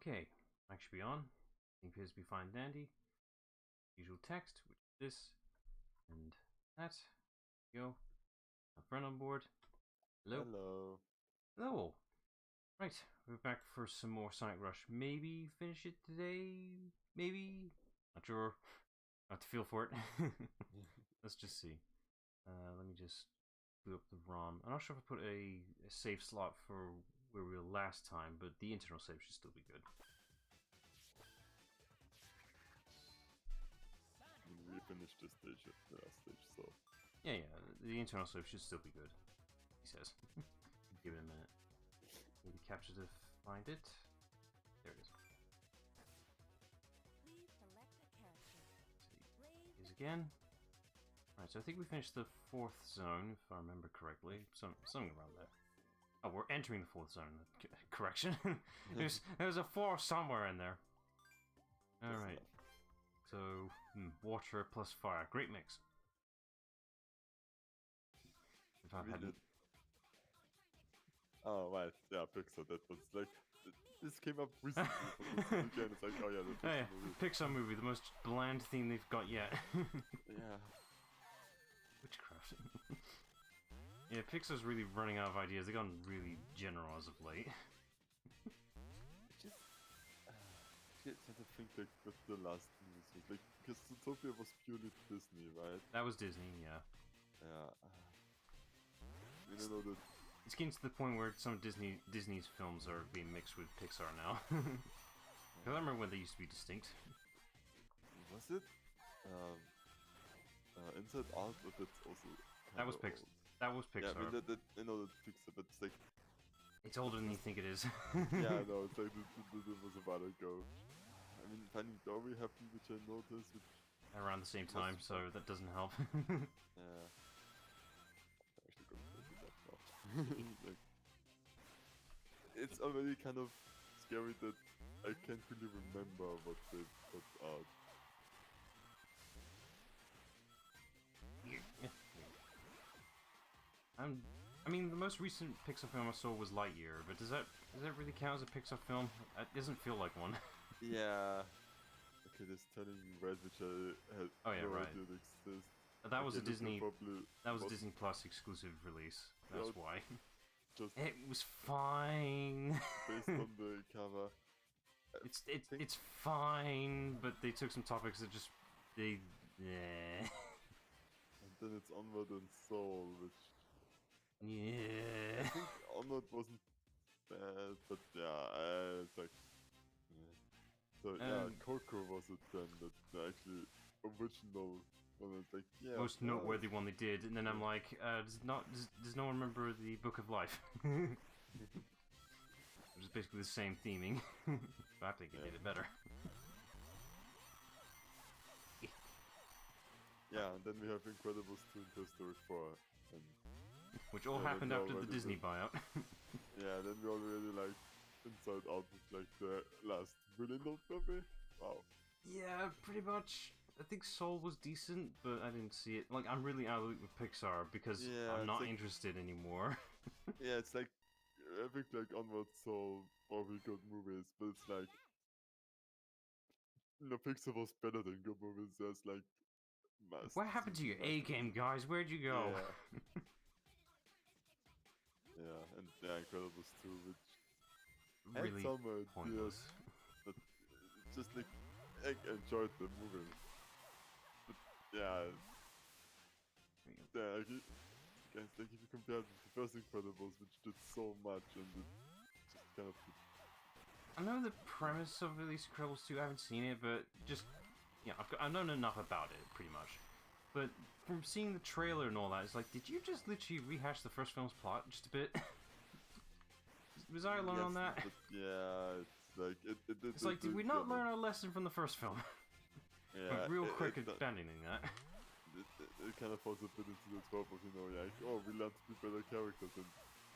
Okay, mic should be on. Appears to be fine, dandy. Usual text, which is this and that. There we go. A friend on board. Hello. Hello. Hello. Right, we're back for some more Sonic Rush. Maybe finish it today. Maybe. Not sure. I have to feel for it. Let's just see. Let me just boot up the ROM. I'm not sure if I put a save slot for where we were last time, but the internal save should still be good. We finished this stage, the last stage, so... Yeah, the internal save should still be good, he says. Give it a minute. Maybe capture to find it. There it is. Please select a character. Here's again. Right, so I think we finished the 4th zone, if I remember correctly. Something around there. Oh, we're entering the 4th zone. Correction. there's a 4 somewhere in there. Alright. So, water plus fire. Great mix. If I hadn't... Oh, right. Yeah, Pixar. That was like... This came up recently. Again, it's like, oh yeah, the Pixar movie. Pixar movie, the most bland theme they've got yet. Yeah. Witchcraft. Yeah, Pixar's really running out of ideas. They've gotten really general as of late. Just... I tend to think like with the last movies, like, because Zootopia was purely Disney, right? That was Disney, yeah. Yeah. You know that... It's getting to the point where some Disney's films are being mixed with Pixar now. I remember when they used to be distinct. Was it? Inside Out, but that's also... That was Pixar. That was Pixar. Yeah, I mean, I know that's Pixar, but it's like... It's older than you think it is. Yeah, I know, it's like it was a while ago. I mean, Finding Dory happened, which I noticed. Which Around the same time, so that doesn't help. Yeah. I'm actually going to do that now. Like, it's already kind of scary that I can't really remember what they put out. I mean, the most recent Pixar film I saw was Lightyear, but does that really count as a Pixar film? It doesn't feel like one. Yeah. Okay, this Turning Red, which I had no idea exists. That was a Disney. Probably that was a Disney Plus exclusive release. That's why. Just it was fine. Based on the cover. It's fine, but they took some topics that just yeah. And then it's Onward and Soul, which yeah. I think Onward wasn't bad, but yeah, it's like so yeah, Coco was it then that actually original one. It's like most noteworthy one they did, and then I'm like, does no one remember the Book of Life? Which is basically the same theming, but I think it did it better. Yeah, and then we have Incredibles 2 and Toy Story 4. And which all happened after the Disney buyout. Yeah, then we already like Inside Out with like the last million movie. Wow. Yeah, pretty much. I think Soul was decent, but I didn't see it. Like, I'm really out of the loop with Pixar because I'm not interested anymore. Yeah, it's like, I think like Onward, Soul, probably good movies, but it's like, Pixar was better than good movies. There's like, what happened to your A game, guys? Where'd you go? Yeah. Yeah, and Incredibles 2, which really had some pointless. But just like, I enjoyed the movie. But yeah, guys, like if you compare it with the first Incredibles, which did so much, and it just kind of... I know the premise of at least Incredibles 2, I haven't seen it, but just... Yeah, I've known enough about it, pretty much. But from seeing the trailer and all that, it's like, did you just literally rehash the first film's plot just a bit? Was I alone on that? But yeah, it's like... It's like, did we not learn our lesson from the first film? Yeah, real quick at abandoning that. It kind of falls a bit into the trope of, you know, like, oh, we learned to be better characters, and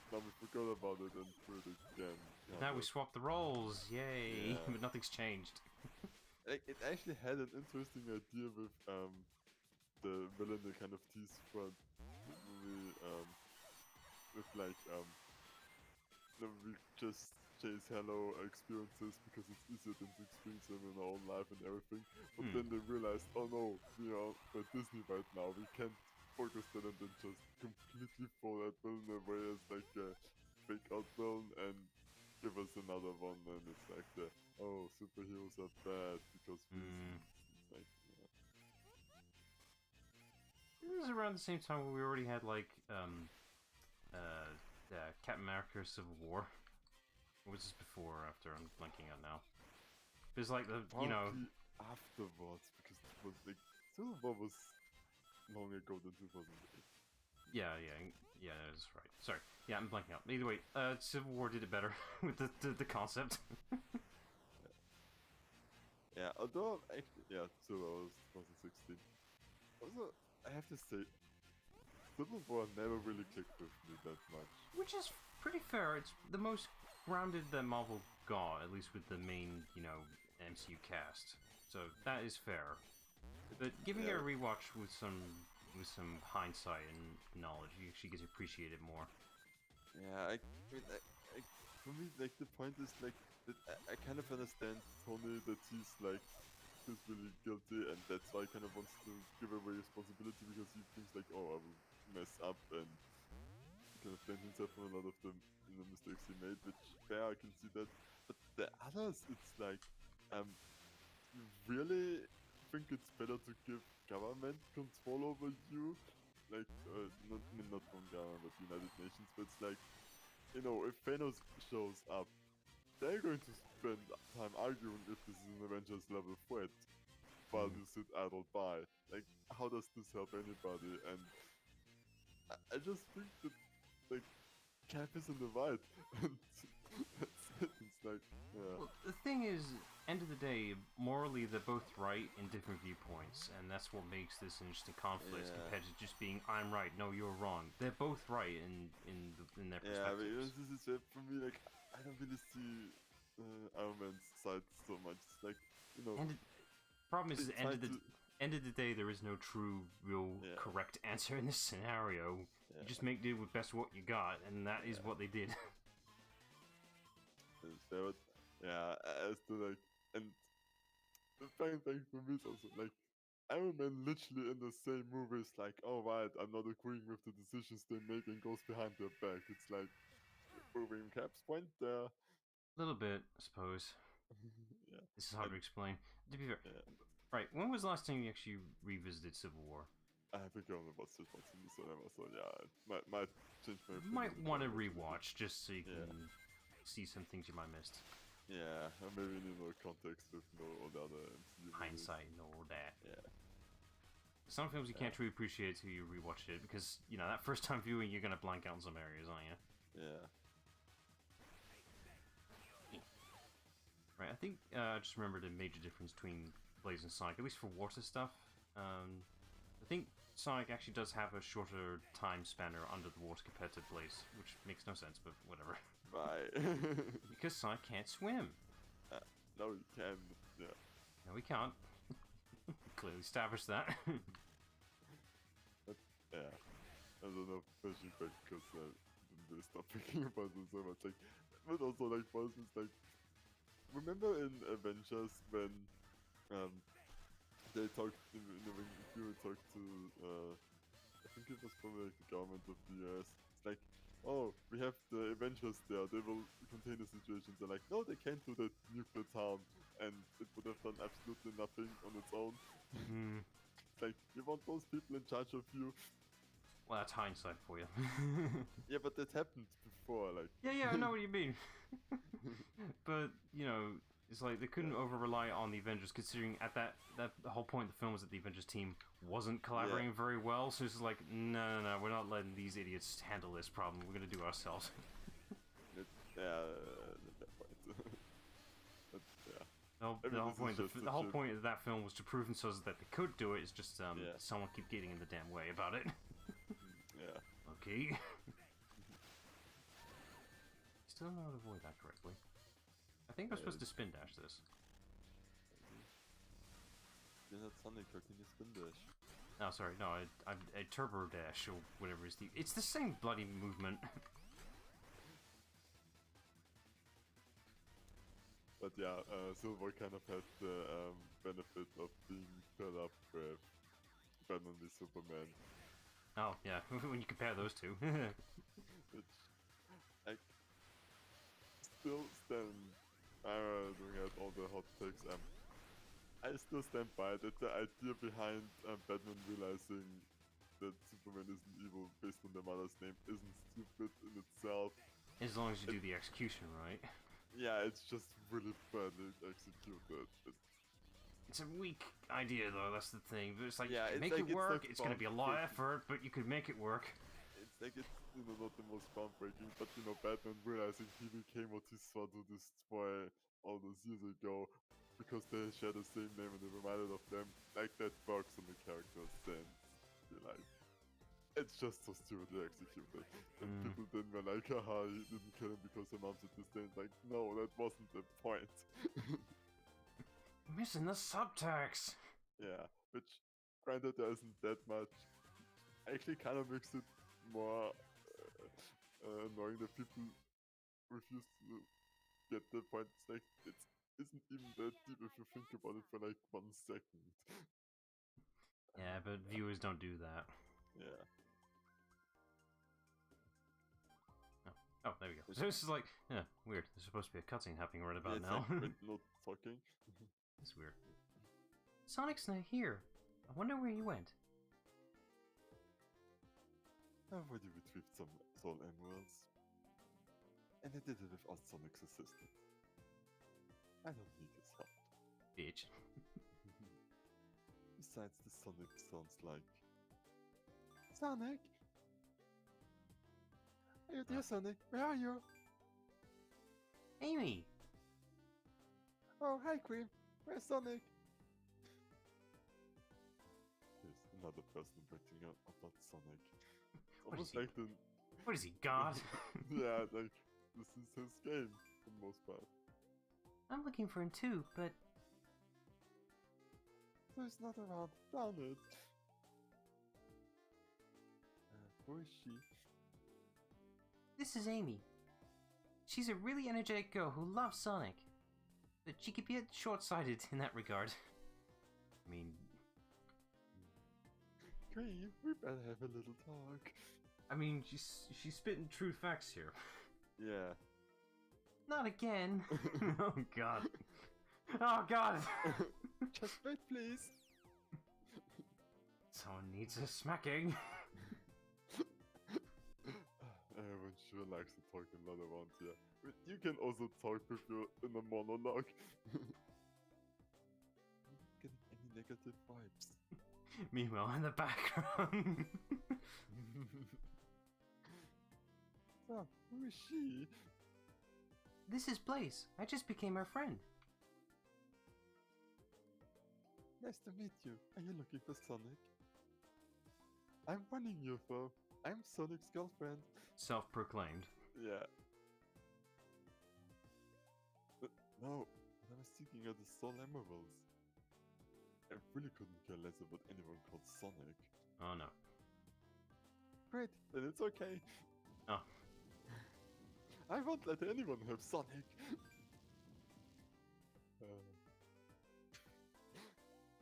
now we forgot about it and put it again. Now we swapped the roles, yay! Yeah. But nothing's changed. It actually had an interesting idea with the villain they kind of teased for the movie, with like, we just chase Hello experiences because it's easier than to experience them in our own life and everything. But Hmm. then they realized, oh no, we are by Disney right now. We can't focus that and then just completely throw that villain away as like a fake out villain and give us another one. And it's like oh, superheroes are bad because reasons. It's like, This is around the same time where we already had like Captain America Civil War. Or was this before or after? I'm blanking out now. There's like the probably afterwards because it was like Civil War was long ago than 2008. Yeah, that's right. Sorry. Yeah, I'm blanking out. Either way, Civil War did it better with the concept. Yeah, although actually, yeah, Civil War was 2016. Also, I have to say, Civil War never really clicked with me that much. Which is pretty fair. It's the most grounded that Marvel got, at least with the main, MCU cast. So that is fair. But giving it a rewatch with some hindsight and knowledge, you actually get to appreciate it more. Yeah, for me, like the point is like that I kind of understand Tony that he's like feels really guilty, and that's why he kind of wants to give away responsibility because he thinks like, oh, I will mess up and kind of blame himself for a lot of the mistakes he made. Which fair, I can see that. But the others, it's like, you really think it's better to give government control over you? Like, not from government, but United Nations, but it's like, if Thanos shows up, they're going to spend time arguing if this is an Avengers level threat while you sit idle by. Like, how does this help anybody? And I just think that, like, Cap is in the right. And that's it. It's like, yeah. Well, the thing is, end of the day, morally they're both right in different viewpoints, and that's what makes this an interesting conflict compared to just being I'm right, no you're wrong. They're both right in their Yeah, but perspectives. this is for me, like, I don't really see Iron Man's side so much. It's like, And the problem is, they at the try to- end of the day, there is no true, real, correct answer in this scenario. You just make do with best what you got, and that is what they did. but yeah, as to like, and the funny thing for me is also like, Iron Man literally in the same movie is like, oh right, I'm not agreeing with the decisions they make and goes behind their back. It's like, proving Cap's point there. A little bit, I suppose. Yeah. This is hard to explain. To be fair, Yeah. right, when was the last time you actually revisited Civil War? I think I only watched it once in the cinema, so yeah, it might change my opinion. You might want to about it. rewatch just so you can see some things you might have missed. Yeah, and maybe need more context with all the other MCU movies. Hindsight and all that. Yeah. Some films you can't truly appreciate till you rewatch it because, that first time viewing you're gonna blank out in some areas, aren't you? Yeah. Right, I think I just remembered a major difference between Blaze and Sonic, at least for water stuff. I think Sonic actually does have a shorter time spanner under the water compared to Blaze, which makes no sense, but whatever. Right. Because Sonic can't swim. No, you can. Yeah. No, we can't. Clearly established that. But, yeah. I don't know, especially because they stopped thinking about it so much. Like, but also, like, for instance, like, remember in Avengers when they talked, when Fury talked to, I think it was probably like the government of the US. It's like, oh, we have the Avengers there, they will contain the situation. They're like, no, they can't do that nuclear town, and it would have done absolutely nothing on its own. It's like, you want those people in charge of you? Well, that's hindsight for you. Yeah, but that happened before, like. Yeah, I know what you mean. But, it's like they couldn't over-rely on the Avengers, considering at that the whole point of the film was that the Avengers team wasn't collaborating very well, so it's like, no, we're not letting these idiots handle this problem, we're gonna do it ourselves. That point. But, yeah. The whole point of that film was to prove themselves that they could do it, it's just someone keep getting in the damn way about it. Yeah. Okay. Still know how to avoid that correctly. I think I'm supposed to spin dash this. You're not Sonic, how can you spin dash? No, sorry, no, I turbo dash or whatever is it's the same bloody movement. But yeah, Silver kind of had the benefit of being fed up with Batman v Superman, Oh, yeah, when you compare those two. which I still stand. Doing out all the hot takes. I still stand by that the idea behind Batman realizing that Superman isn't evil based on their mother's name isn't stupid in itself. As long as you do the execution right. Yeah, it's just really badly executed. It's a weak idea, though, that's the thing. But it's like, Yeah, you it's make like it it's work, not it's gonna be a lot of groundbreaking. effort, but you could make it work. It's like it's not the most groundbreaking, but Batman realizing he became what he sought to destroy all those years ago because they share the same name and they reminded of them. Like that works on the character's sense. You're like, it's just so stupidly executed. And people then were like, haha, he didn't kill him because her mom said this thing. Like, no, that wasn't the point. Missing the subtext. Yeah, which, granted, there isn't that much. Actually, kind of makes it more annoying that people refuse to get the point. It's like, it isn't even that deep if you think about it for like 1 second. Yeah, but viewers don't do that. Yeah. Oh, there we go. So this is like, yeah, weird. There's supposed to be a cutscene happening right about It's now. like, wait, not talking. It's weird. Sonic's not here. I wonder where he went. I've already retrieved some Soul Emeralds. And I did it without Sonic's assistance. I don't need his help. Bitch. Besides, the Sonic sounds like... Sonic? Hey, dear Sonic, where are you? Amy! Oh, hi, Queen. Where's Sonic? There's another person breaking out about Sonic. It's What is almost he? like the... What is he, God? Yeah, like, this is his game, for the most part. I'm looking for him too, but So he's not around, darn it. Who is she? this is Amy. She's a really energetic girl who loves Sonic. But she could be a bit short-sighted in that regard. I mean, Queen, we better have a little talk. she's spitting true facts here. Yeah. Not again. Oh God. Oh God. Just wait, please. Someone needs a smacking. Everyone sure likes to talk a lot around here. But you can also talk with your inner monologue. Getting any negative vibes. Meanwhile, in the background. So, who is she? This is Blaze. I just became her friend. Nice to meet you. Are you looking for Sonic? I'm running you, though. I'm Sonic's girlfriend. Self-proclaimed. Yeah. But no, I was seeking out the Soul Emeralds. I really couldn't care less about anyone called Sonic. Oh no. Great, then it's okay. Oh. I won't let anyone have Sonic.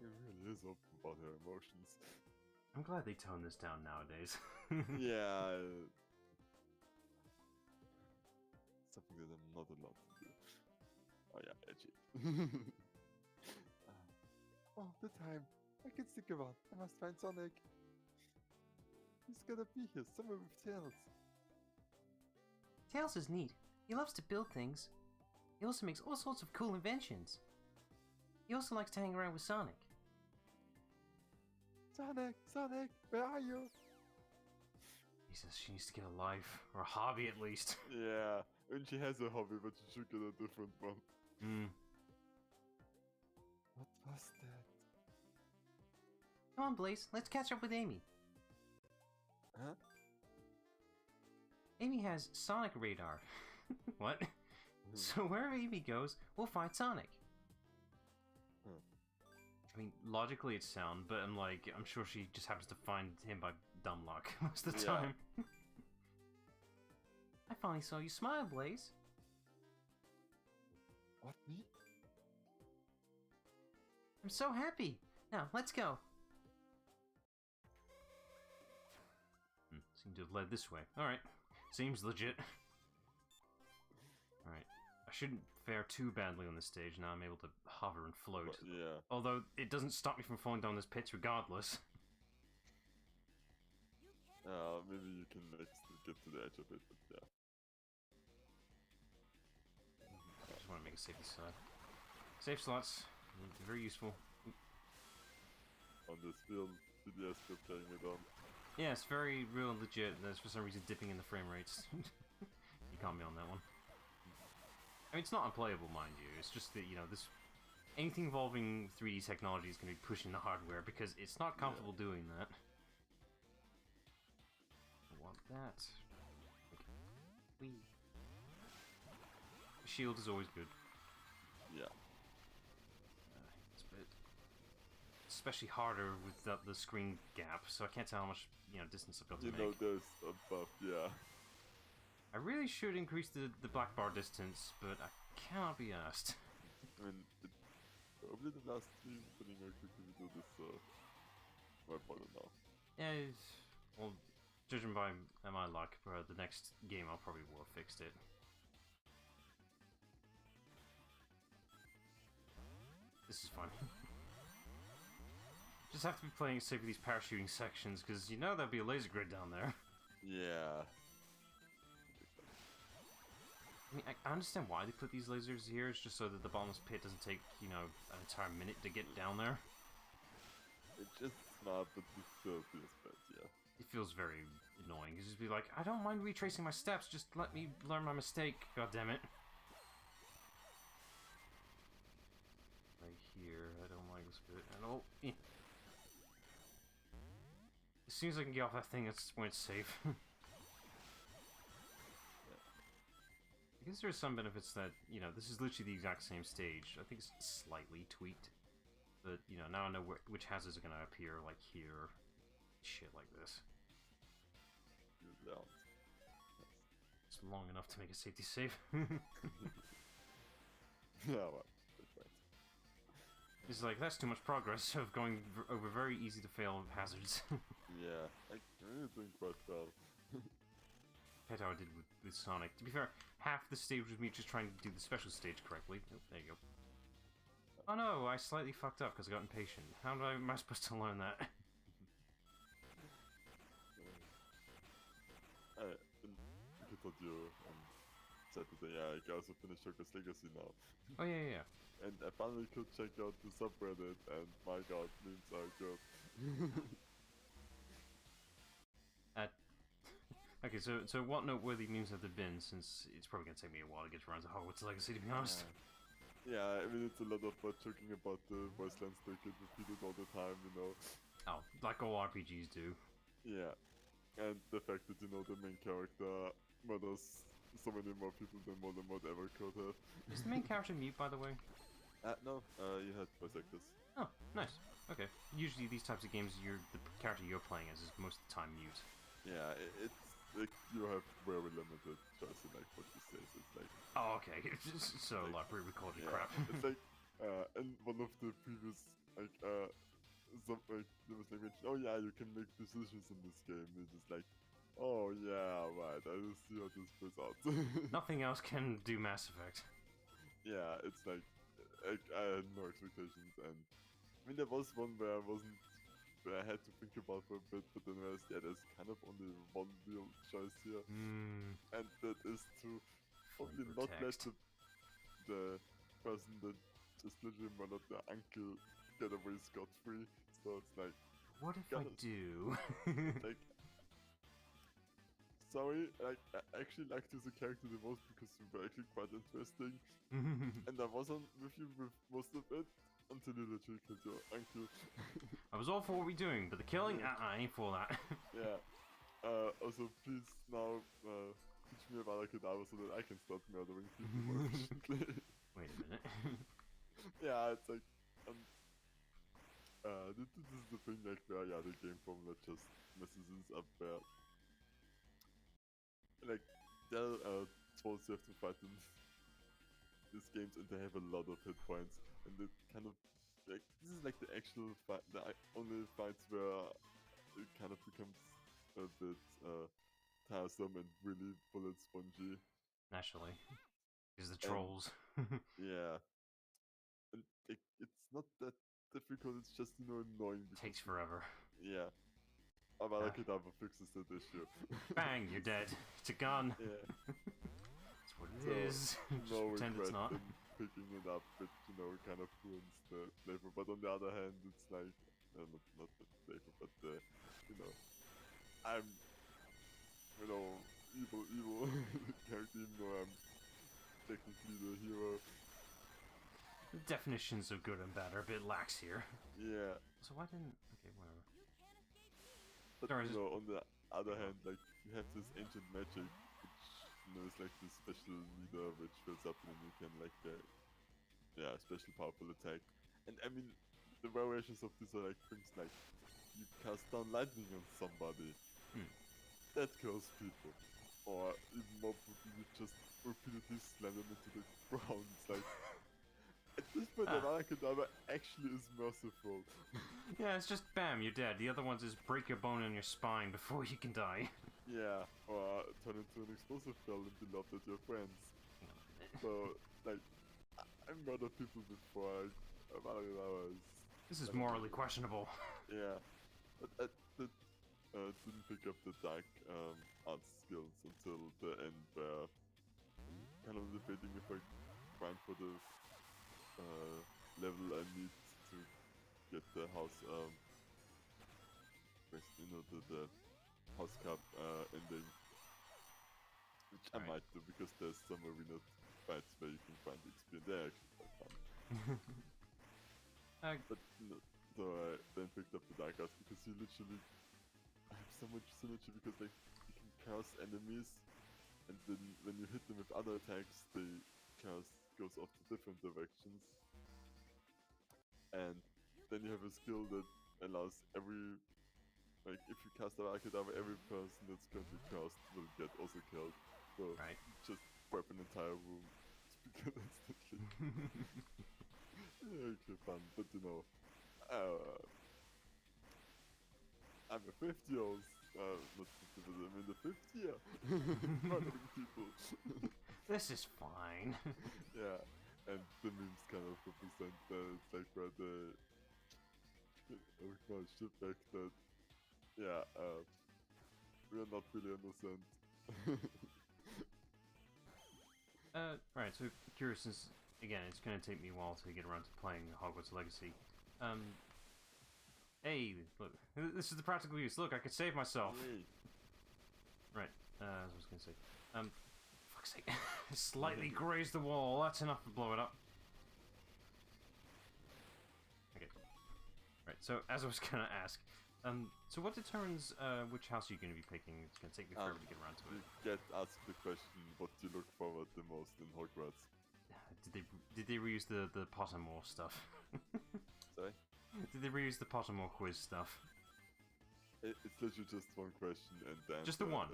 He really is open about her emotions. I'm glad they tone this down nowadays. Yeah. Something that I'm not allowed to do. Oh yeah, edgy. Oh, the time. I can stick around. I must find Sonic. He's gotta be here somewhere with Tails. Tails is neat. He loves to build things. He also makes all sorts of cool inventions. He also likes to hang around with Sonic. Sonic, Sonic, where are you? Jesus, she needs to get a life, or a hobby at least. Yeah, and she has a hobby, but she should get a different one. What was that? Come on, Blaze, let's catch up with Amy. Huh? Amy has Sonic radar. What? So wherever Amy goes, we'll find Sonic. Huh. I mean, logically it's sound, but I'm sure she just happens to find him by dumb luck most of the time. I finally saw you smile, Blaze. What, me? I'm so happy. Now, let's go. Seem to have led this way. Alright. Seems legit. Alright. I shouldn't fare too badly on this stage. Now I'm able to hover and float. But, yeah. Although, it doesn't stop me from falling down this pit regardless. Maybe you can like still get to the edge of it, but yeah. I just want to make a safety slot. Safe slots. Very useful. On this field, CDS still playing it on. Yeah, it's very real and legit. There's for some reason dipping in the frame rates. You can't be on that one. I mean, it's not unplayable, mind you. It's just that, you know, this anything involving 3D technology is going to be pushing the hardware because it's not comfortable doing that. I want that. Okay. Whee. Shield is always good. Yeah. It's a bit especially harder with the screen gap, so I can't tell how much, you know, distance I've got to You make. know, there's a buff, yeah. I really should increase the black bar distance, but I cannot be asked. I mean, probably the last stream putting a quick video this, my partner now. Yeah, well, judging by my luck, the next game I'll probably will have fixed it. This is fun. Just have to be playing safe with these parachuting sections, because you know there'll be a laser grid down there. Yeah. I mean, I understand why they put these lasers here, it's just so that the bottomless pit doesn't take, you know, an entire minute to get down there. It's just smart, but it still feels bad, yeah. It feels very annoying. You just be like, I don't mind retracing my steps, just let me learn my mistake, god damn it. Right here, I don't like this bit at all. As soon as I can get off that thing, that's when it's safe. I guess there's some benefits that, you know, this is literally the exact same stage. I think it's slightly tweaked. But, you know, now I know which houses are going to appear, like here. Shit like this. It's long enough to make a safety save. Yeah, well, that's right. It's like, that's too much progress of going over very easy to fail hazards. Yeah, I'm really doing quite well. That's how I did with Sonic. To be fair, half the stage was me just trying to do the special stage correctly. Oh, there you go. Oh no, I slightly fucked up because I got impatient. How am I supposed to learn that? I thought you said that I also finished Joker's Legacy now. Oh yeah. And I finally could check out the subreddit, and my god, memes are good. Okay, so what noteworthy memes have there been, since it's probably gonna take me a while to get around to Hogwarts Legacy, to be honest. Yeah, I mean, it's a lot of joking about the voice lines that get repeated all the time, you know. Oh, like all RPGs do. Yeah, and the fact that, you know, the main character murders so many more people than Voldemort ever could have. Is the main character mute, by the way? No, you had voice actors. Oh, nice. Okay. Usually these types of games, the character you're playing as is most of the time mute. Yeah, it's like you have very limited choice in like what you say. So it's like, Oh, okay. So like, pre-recorded yeah, crap. it's like in one of the previous like some like there was like mention, oh yeah, you can make decisions in this game. It's just like, oh yeah, right. I will see how this plays out. Nothing else can do Mass Effect. Yeah, it's like I had no expectations, and I mean there was one where I had to think about for a bit, but then I realized, yeah, there's kind of only one real choice here, and that is to probably not let the person that just literally murdered their uncle get away scot-free. So it's like, What if I do? like, sorry, like, I actually liked you as a character the most because you were actually quite interesting, and I wasn't with you with most of it. Until you literally killed your uncle. I was all for what we're doing, but the killing, I ain't for that. Yeah. Also, please now teach me about Akadama so that I can start murdering people more efficiently. Wait a minute. Yeah, it's like, this is the thing, like, where, yeah, the game formula just messes things up, where, like, there are trolls you have to fight in these games, and they have a lot of hit points, and it kind of like this is like the actual fight, only fights where it kind of becomes a bit tiresome and really bullet spongy. Naturally. Because the And trolls. yeah, and it's not that difficult. It's just annoying because Takes forever. yeah. Battle-Hardened fixes that issue. Bang, you're dead. It's a gun. Yeah. That's what it So is. Just no pretend it's regret not. in picking it up, which kind of ruins the flavor. But on the other hand, it's like not the flavor, but I'm evil character, even though I'm technically the hero. The definitions of good and bad are a bit lax here. Yeah. So why didn't... Okay, whatever. But Sorry, on the other hand, like you have this ancient magic, which is like this special meter which fills up and you can like special powerful attack. And I mean, the variations of this are like things like you cast down lightning on somebody. That kills people. Or even more brutally, you just repeatedly slam them into the ground. It's like, at this point, the Battle-Hardened actually is merciful. Yeah, it's just bam, you're dead. The other ones is break your bone in your spine before you can die. Yeah, or turn into an explosive shell and be loved at your friends. So, like, I murdered people before. This is morally questionable. Yeah, but I didn't pick up the dark arts skills until the end, where I'm kind of debating if I grind for the level I need to get the house, the house cup ending, which I might do because there's some arena fights where you can find XP and they're actually quite fun. But so I then picked up the dark arts because you literally have so much synergy because like you can curse enemies, and then when you hit them with other attacks, the curse goes off to different directions. And then you have a skill that allows like if you cast a Battle-Hardened, every person that's currently cursed will get also killed. So just prep an entire room to be killed instantly. Yeah, actually fun, but I'm a 50-year-old, not 50, but I'm in the 5th year, murdering people. This is fine. Yeah, and the memes kind of represent it's like where the acknowledge the fact that, yeah, we are not really innocent. Right, so curious, since, again, it's gonna take me a while to get around to playing Hogwarts Legacy. Hey, look, this is the practical use. Look, I could save myself. Yay. Right, as I was gonna say. Fuck's sake. Slightly grazed the wall, that's enough to blow it up. Okay. Right, so as I was gonna ask, so what determines which house you're gonna be picking? It's gonna take me forever to get around to it. You get asked the question, what do you look forward the most in Hogwarts? Did they reuse the Pottermore stuff? Sorry? Did they reuse the Pottermore quiz stuff? It's literally just one question and then... Just the one?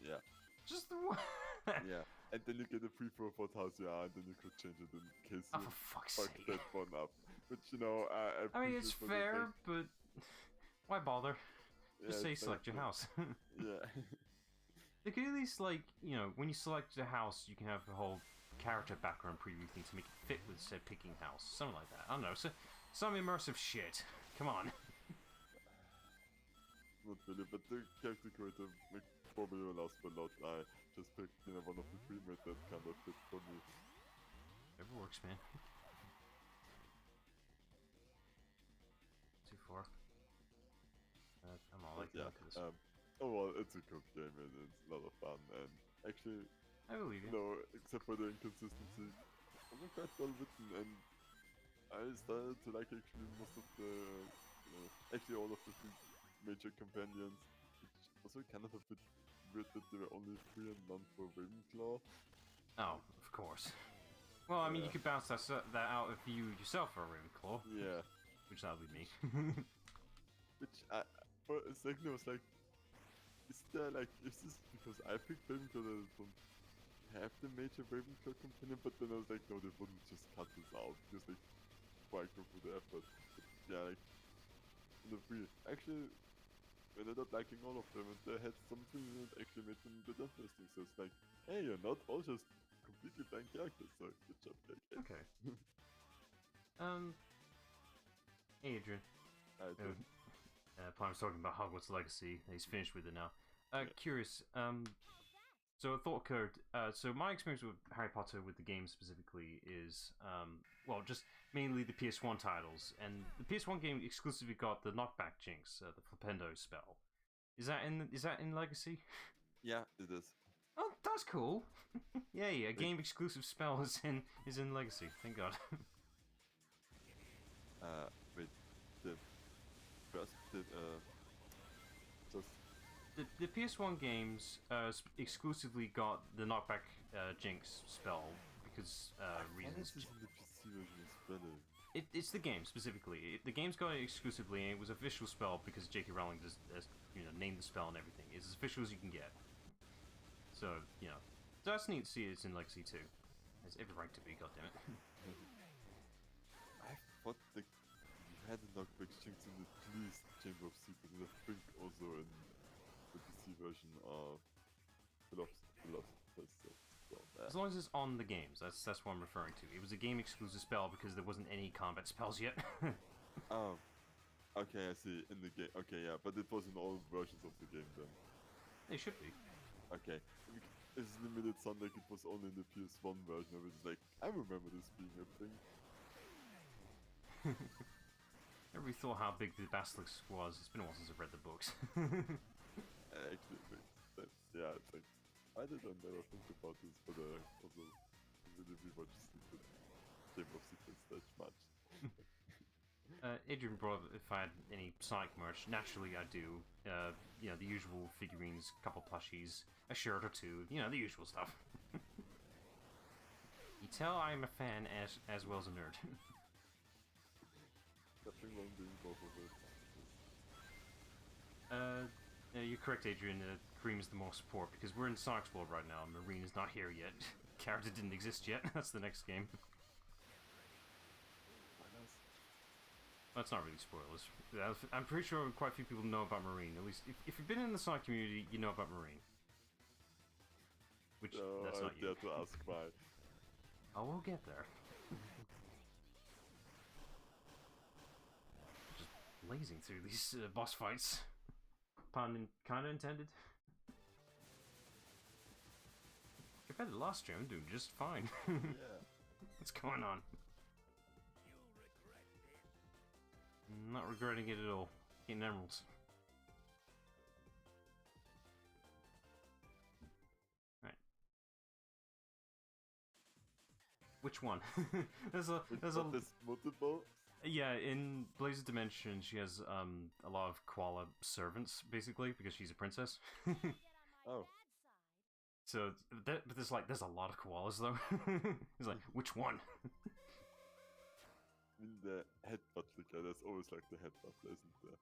Yeah. Just the one? Yeah, and then you get a free for what house you are, and then you could change it in case you for fuck's fuck sake. that one up. Which, I mean, it's fair, but why bother? Just say select your house. Yeah. They could at least, like, when you select a house, you can have the whole character background preview thing to make it fit with said picking house. Something like that. I don't know. So, some immersive shit. Come on. Not really, but the character creator probably will ask for a lot. I just picked, one of the three that kind of fit for me. Whatever works, man. Too far. I'm all like yeah, this. oh well, it's a good game and it's a lot of fun, and actually, I believe you. Except for the inconsistency, it was quite well written, and I started to like actually most of the, actually all of the three major companions, which also kind of a bit weird that there were only 3 and none for Ravenclaw. Oh, of course. Well, I mean, you could bounce that out if you yourself are a Ravenclaw. Yeah. Which that would be me. Which for a second I was like, is this because I picked Ravenclaw that I don't have the major Ravenclaw companion? But then I was like, no, they wouldn't just cut this out, because like, before I go through the effort. But yeah, like in the 3, actually, I ended up liking all of them, and they had something that actually made them a bit interesting. So it's like, hey, you're not all just completely blank characters. So good job, KK. Okay. Hey, Adrian. Prime's talking about Hogwarts Legacy. He's finished with it now. Yeah. Curious. So a thought occurred. So my experience with Harry Potter, with the game specifically, is well, just mainly the PS1 titles, and the PS1 game exclusively got the knockback jinx, the flipendo spell. Is that in Legacy? Yeah, it is. Oh, that's cool. Yay, a game exclusive spell is in Legacy. Thank God. Wait, the first, just The PS1 games exclusively got the knockback jinx spell because reasons. This in the PC version is better. It's the game specifically. The game's got it exclusively, and it was official spell because J.K. Rowling just named the spell and everything. It's as official as you can get. So that's neat to see it's in Legacy too. Has every right to be. Goddammit. I thought you had a knockback jinx in at least Chamber of Secrets, and I think also in the PC version of Philosopher's Stone. As long as it's on the games, that's what I'm referring to. It was a game exclusive spell because there wasn't any combat spells yet. Oh, okay, I see. In the game, okay, yeah, but it was in all versions of the game then. They should be. Okay, it's limited sound like it was only in the PS1 version of it. It's like, I remember this being a thing. Never really thought how big the Basilisk was. It's been a while since I've read the books. Actually, it makes sense. Yeah, it's like, I did never think about this, but also, really rewatch the Chamber of Secrets that much. Adrian brought up if I had any Sonic merch. Naturally, I do. The usual figurines, couple plushies, a shirt or two. The usual stuff. You tell I'm a fan as well as a nerd. Nothing wrong doing both of it. You're correct, Adrian. Cream is the more support because we're in Sonic's world right now. Marine is not here yet. Character didn't exist yet. That's the next game. That's not really spoilers. I'm pretty sure quite a few people know about Marine. At least, if you've been in the Sonic community, you know about Marine. Which, that's not you. I dare to ask why. Oh, we'll get there. Just blazing through these boss fights. Pun kinda intended. Compared to the last stream, I'm doing just fine. Yeah. What's going on? Not regretting it at all. Getting emeralds. Right. Which one? there's multiple. Yeah, in Blaze's Dimension, she has a lot of koala servants, basically, because she's a princess. Oh. So, but there's a lot of koalas though. He's like, which one? In the head butler, there's always like the head butler, isn't there?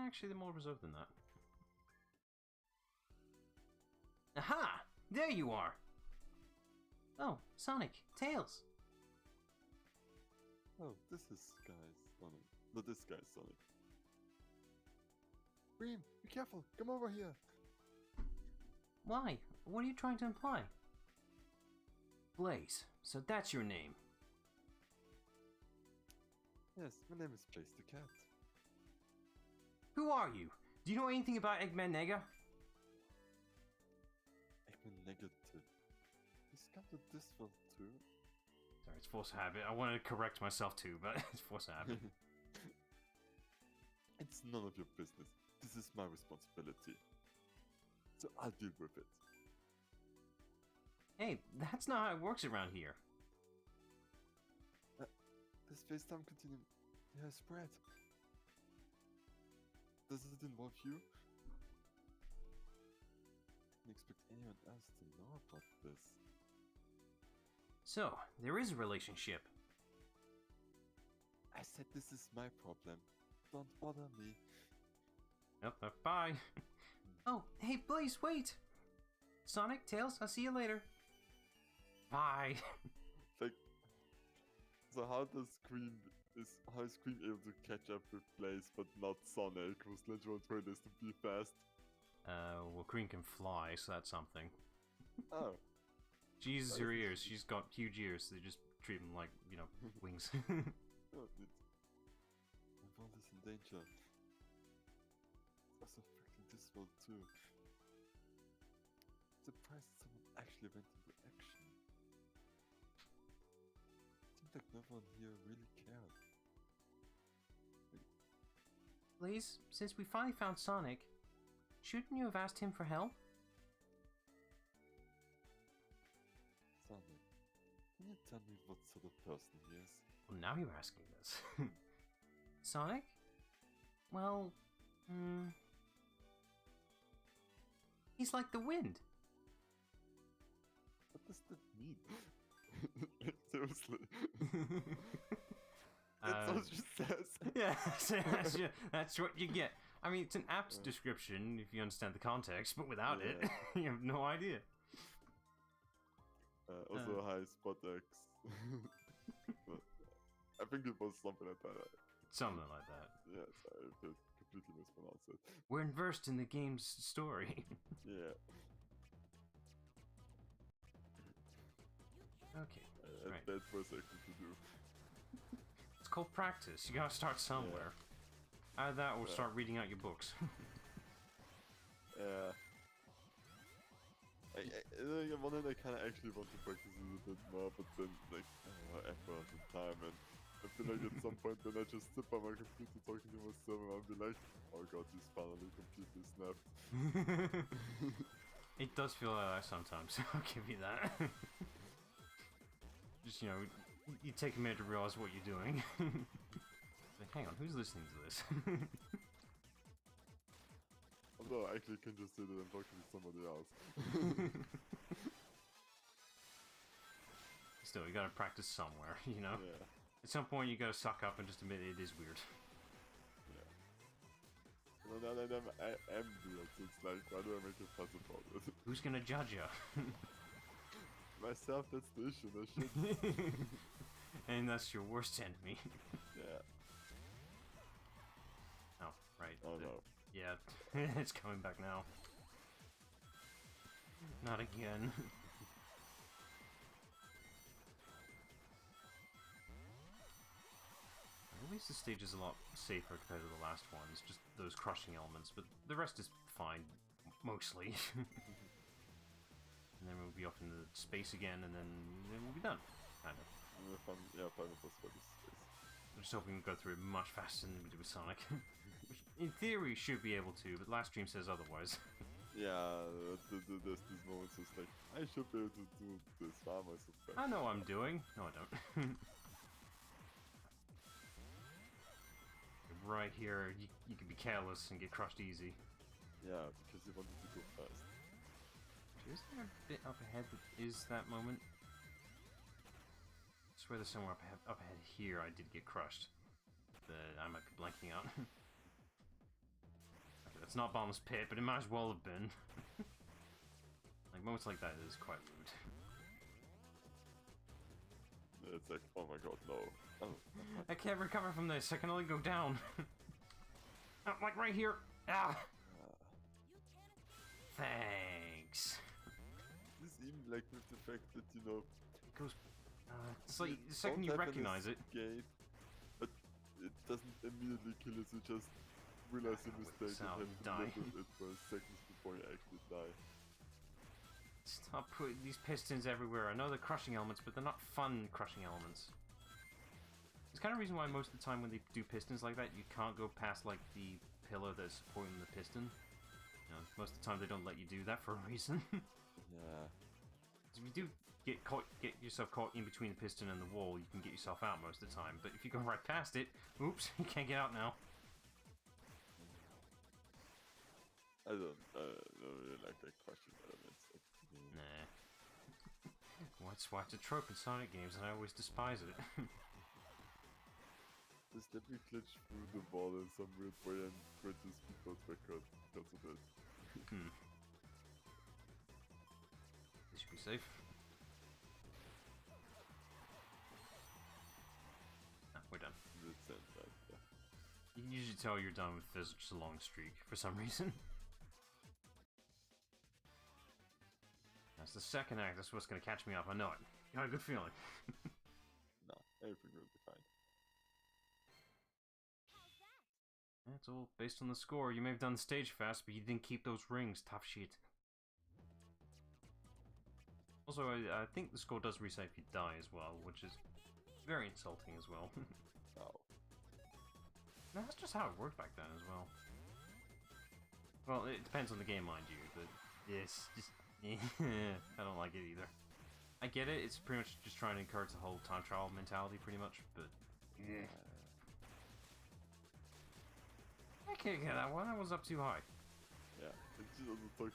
Actually, they're more reserved than that. Aha! There you are! Oh, Sonic, Tails! Oh, this is Sky's Sonic. No, this guy's Sonic. Cream, be careful! Come over here! Why? What are you trying to imply? Blaze, so that's your name. Yes, my name is Blaze the Cat. Who are you? Do you know anything about Eggman Nega? Eggman negative. He's come to this world too. Sorry, it's force of habit. I wanted to correct myself too, but it's force of habit. It's none of your business. This is my responsibility. So I'll deal with it. Hey, that's not how it works around here. This FaceTime continuum has spread. Does it involve you? Didn't expect anyone else to know about this. So, there is a relationship. I said this is my problem. Don't bother me. Yep, bye. Oh, hey Blaze, wait! Sonic, Tails, I'll see you later. Bye. Like, so how does Queen is how is Queen able to catch up with Blaze but not Sonic, who's literally trying this to be fast? Well, Queen can fly, so that's something. Oh. She uses That her is ears. She's got huge ears, so they just treat them like, you know, wings. Oh, dude. My world is in danger. It's also freaking this world too. Surprised someone actually went into action. Seems like no one here really cared. Blaze, since we finally found Sonic, shouldn't you have asked him for help? Sonic, can you tell me what sort of person he is? Well, now you're asking this. Sonic? Well, he's like the wind. What does that mean? Seriously. That's what she says. Yeah, that's what you get. I mean, it's an apt description if you understand the context, but without it, you have no idea. Also, hi, Spot X. I think it was something like that. Something like that. Yes, I completely mispronounced it. We're immersed in the game's story. Yeah. Okay, right. That's for a second to do. It's called practice. You gotta start somewhere. Either that or start reading out your books. Yeah. On one hand, I kind of actually want to practice it a bit more, but then, like, effort and time, and I feel like at some point then I just sit by my computer talking to myself and I'll be like, oh god, he's finally completely snapped. It does feel like that sometimes, I'll give you that. Just, you know, you take a minute to realize what you're doing. Like, hang on, who's listening to this? Although I actually can just sit there and talk to somebody else. Still, you gotta practice somewhere, you know? Yeah. At some point, you gotta suck up and just admit it is weird. Yeah. Well, now that I am weird, so it's like, why do I make a fuss about it? Who's gonna judge you? Myself, that's the issue, that shit. And that's your worst enemy. Yeah. Oh, right. Oh no. Yeah, it's coming back now. Not again. At least the stage is a lot safer compared to the last ones, just those crushing elements, but the rest is fine, mostly. And then we'll be off into space again, and then we'll be done, kind of. Final boss fight is space. I'm just hoping we go through it much faster than we did with Sonic. Which, in theory, should be able to, but last stream says otherwise. Yeah, there's these moments just like, I should be able to do this by myself. I know what I'm doing. No, I don't. Right here, you can be careless and get crushed easy. Yeah, because you wanted to go fast. Is there a bit up ahead that is that moment? I swear there's somewhere up ahead here I did get crushed. That I might be blanking out. Okay, that's not Bottomless Pit, but it might as well have been. Like, moments like that is quite rude. It's like, oh my god, no. Oh, I can't recover from this, I can only go down. Oh, like right here. Ah! Thanks. This even like with the fact that, you know, It goes. It's like you the second don't you have an recognize it. escape, but it doesn't immediately kill you, so you just realize your mistake Out and and have die. to live with it for seconds before you actually die. Stop putting these pistons everywhere. I know they're crushing elements, but they're not fun crushing elements. It's kind of reason why most of the time when they do pistons like that, you can't go past like the pillar that's supporting the piston. You know, most of the time they don't let you do that for a reason. Yeah. If you do get yourself caught in between the piston and the wall, you can get yourself out most of the time. But if you go right past it, oops, you can't get out now. I don't really like that crushing elements. Like, Nah. Well, that's why it's a trope in Sonic games, and I always despise it. Just let me glitch through the wall in some weird way and print this people's record because of it. This should be safe. Ah, we're done. This usually tell you're done with such a long streak for some reason. That's the second act. That's what's gonna catch me up. I know it. Got a good feeling. No, everything will be fine. It's all based on the score. You may have done the stage fast, but you didn't keep those rings. Tough shit. Also, I think the score does reset if you die as well, which is very insulting as well. Oh. No, that's just how it worked back then as well. Well, it depends on the game, mind you, but yes, just I don't like it either. I get it, it's pretty much just trying to encourage the whole time trial mentality, pretty much, but yeah. I can't get that one, that was up too high. Yeah, it's just also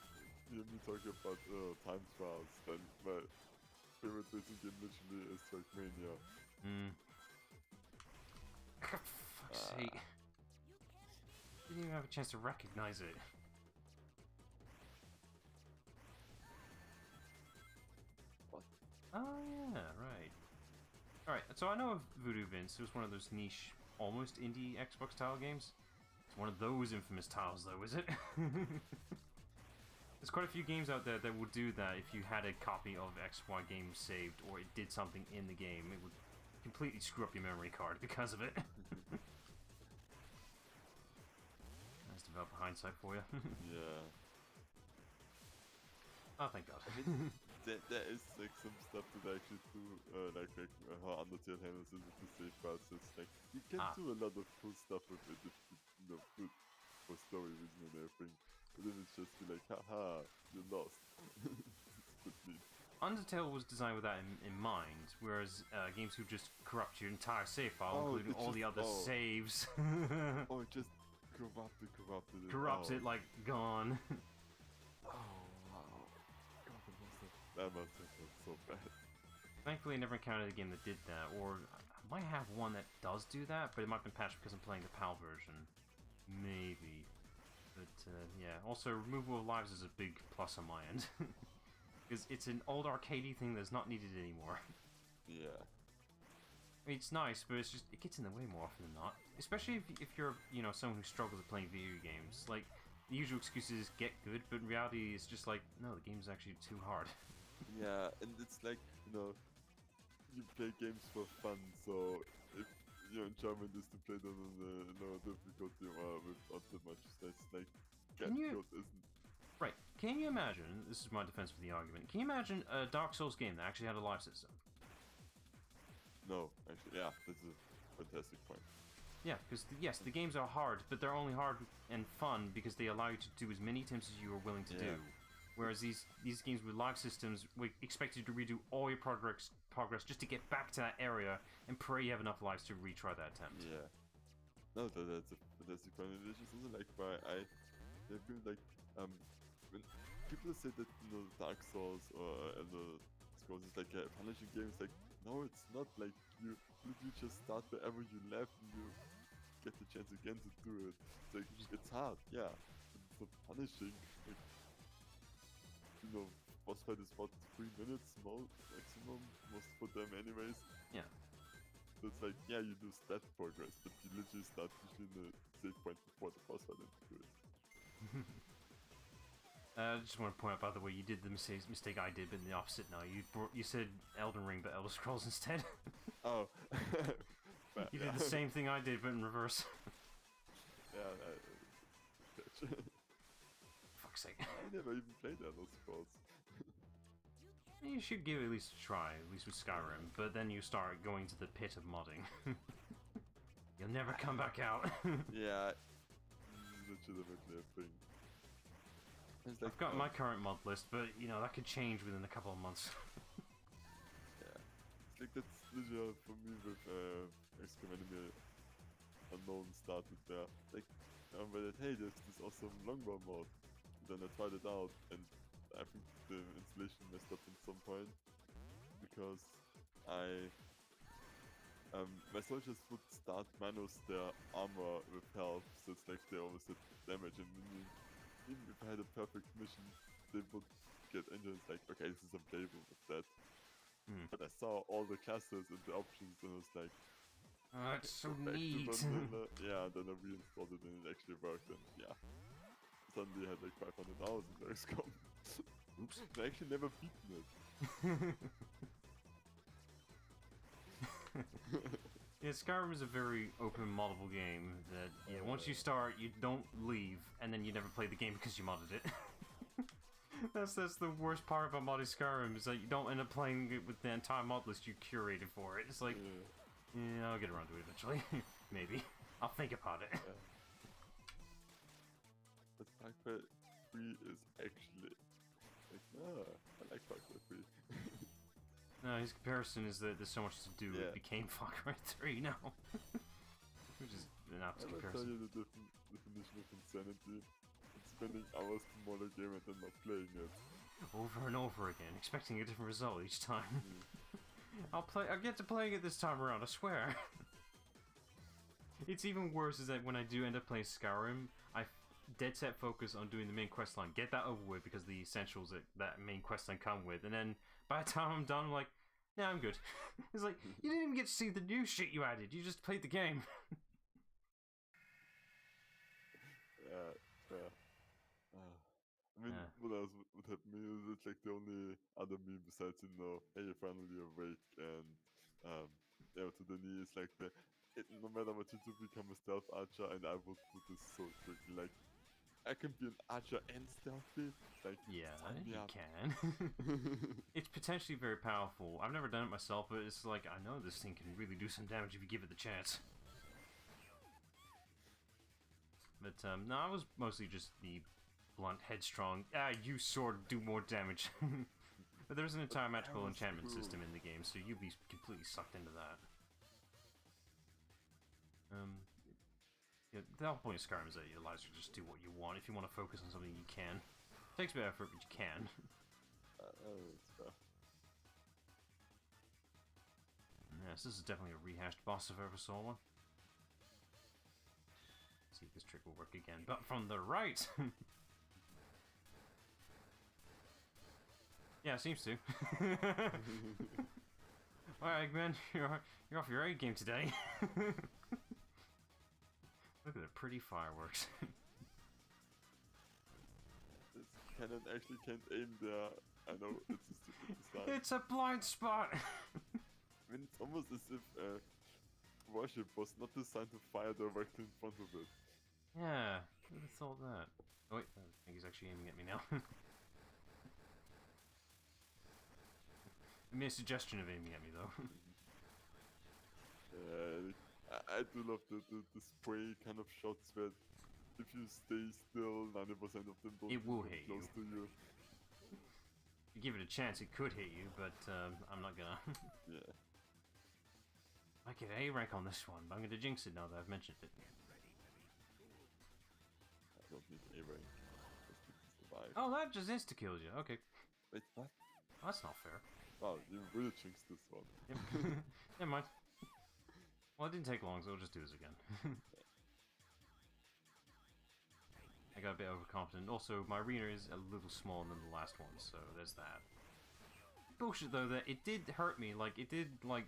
me talking about time trials, then my favorite racing game literally is Trackmania. Fuck's sake. Didn't even have a chance to recognize it. What? Oh yeah, right. Alright, so I know of Voodoo Vince. It was one of those niche, almost indie Xbox tile games. It's one of those infamous tiles though, is it? There's quite a few games out there that would do that if you had a copy of XY game saved or it did something in the game. It would completely screw up your memory card because of it. Nice developer hindsight for you. Yeah. Oh, thank God. There is like some stuff that I actually do, like how Undertale handles it with the save process. Like you can do a lot of cool stuff with it if you know good for story reason and everything. But then it's just be like, haha, you're lost. It's neat. Undertale was designed with that in mind, whereas games who just corrupt your entire save file, including all the other saves. Oh, it just corrupted it. Corrupts it like gone. Oh wow. God, that must have been so bad. Thankfully, I never encountered a game that did that, or I might have one that does do that, but it might have been patched because I'm playing the PAL version. Maybe. But yeah, also removal of lives is a big plus on my end. Because it's an old arcadey thing that's not needed anymore. Yeah. I mean, it's nice, but it's just, it gets in the way more often than not. Especially if you're, you know, someone who struggles with playing video games. Like, the usual excuse is get good, but in reality it's just like, no, the game's actually too hard. Yeah, and it's like, you know, you play games for fun, so if your enjoyment is to play them on the lower difficulty or without that much stress, like, get good isn't. Right, can you imagine, this is my defense for the argument, can you imagine a Dark Souls game that actually had a life system? No, actually, yeah, that's a fantastic point. Yeah, because yes, the games are hard, but they're only hard and fun because they allow you to do as many attempts as you are willing to do. Whereas these games with life systems, we expect you to redo all your progress just to get back to that area and pray you have enough lives to retry that attempt. Yeah. No, that's a fantastic point. It's just also like why I feel like when people say that, you know, Dark Souls or Elder Scrolls is like a punishing game, it's like, no, it's not. Like you literally just start wherever you left and you get the chance again to do it. It's like, it's hard, yeah, but it's not punishing. Like, you know, boss fight is about 3 minutes maximum, most for them anyways. Yeah. So it's like, yeah, you do stat progress, but you literally start usually in the save point before the boss fight and do it. I just want to point out, by the way, you did the mistake I did, but in the opposite now. You said Elden Ring, but Elder Scrolls instead. Oh. You did the same thing I did, but in reverse. Yeah, Fuck's sake. I never even played Elder Scrolls. You should give it at least a try, at least with Skyrim, but then you start going to the pit of modding. You'll never come back out. Yeah, this is legitimately a thing. It's like, I've got my current mod list, but you know, that could change within a couple of months. Yeah. It's like that's literally for me with XCOM Enemy Unknown started there. Like, I read that, hey, there's this awesome longbow mod. And then I tried it out, and I think the installation messed up at some point. Because my soldiers would start minus their armor with health, so it's like they always did damage, and even if I had a perfect mission, they would get injured. It's like, okay, this is unplayable with that. But I saw all the classes and the options, and I was like, It's so Go back to neat. vanilla. Yeah, then I reinstalled it and it actually worked, and yeah. Suddenly I had like 500 hours in XCOM. Oops. I actually never beaten it. Yeah, Skyrim is a very open moddable game that, yeah, once you start, you don't leave, and then you never play the game because you modded it. That's the worst part about modding Skyrim, is that you don't end up playing it with the entire mod list you curated for it. It's like, yeah, I'll get around to it eventually. Maybe. I'll think about it. But Far Cry 3 is actually like, I like Far Cry 3. No, his comparison is that there's so much to do, Yeah. it became Far Cry 3 now. Which is an apt I will tell comparison. you the definition of insanity. It's spending hours to mod a game and then not playing it. Over and over again, expecting a different result each time. I'll get to playing it this time around, I swear. It's even worse is that when I do end up playing Skyrim, I dead set focus on doing the main quest line, get that over with because the essentials that main quest line come with, and then by the time I'm done, I'm like, nah, I'm good. It's like, you didn't even get to see the new shit you added, you just played the game. I mean, what else would help me is it's like the only other meme besides, hey, you're finally awake and, to the knee is like no matter what you do, become a stealth archer, and I will do this so quickly. Like, I can be an archer and stealthy. Like, Yeah, sign me you up. can. It's potentially very powerful. I've never done it myself, but it's like, I know this thing can really do some damage if you give it the chance. But, no, I was mostly just the blunt, headstrong, you sword, do more damage. But there's an entire magical enchantment system in the game, so you'd be completely sucked into that. Yeah, the whole point of Skyrim is that it allows you to just do what you want. If you want to focus on something, you can. It takes a bit of effort, but you can. It's fair. Yes, this is definitely a rehashed boss if I ever saw one. Let's see if this trick will work again, but from the right! Yeah, it seems to. Alright, Eggman, you're off your A game today. Look at the pretty fireworks. This cannon actually can't aim there. I know, it's a stupid design. It's a blind spot! I mean, it's almost as if warship was not designed to fire directly in front of it. Yeah, who would have thought that? Oh wait, I think he's actually aiming at me now. Give me a suggestion of aiming at me though. I do love the spray kind of shots where if you stay still, 90% of them don't It will come hit close to you. If you give it a chance, it could hit you, but I'm not gonna. Yeah. I get A rank on this one, but I'm gonna jinx it now that I've mentioned it. I don't need A rank. Just need to survive. Oh, that just insta-killed you. Okay. Wait, what? Oh, that's not fair. Wow, you really jinxed this one. Never mind. Well, it didn't take long, so we'll just do this again. I got a bit overconfident. Also, my arena is a little smaller than the last one, so there's that. Bullshit though, that it did hurt me. Like, it did, like,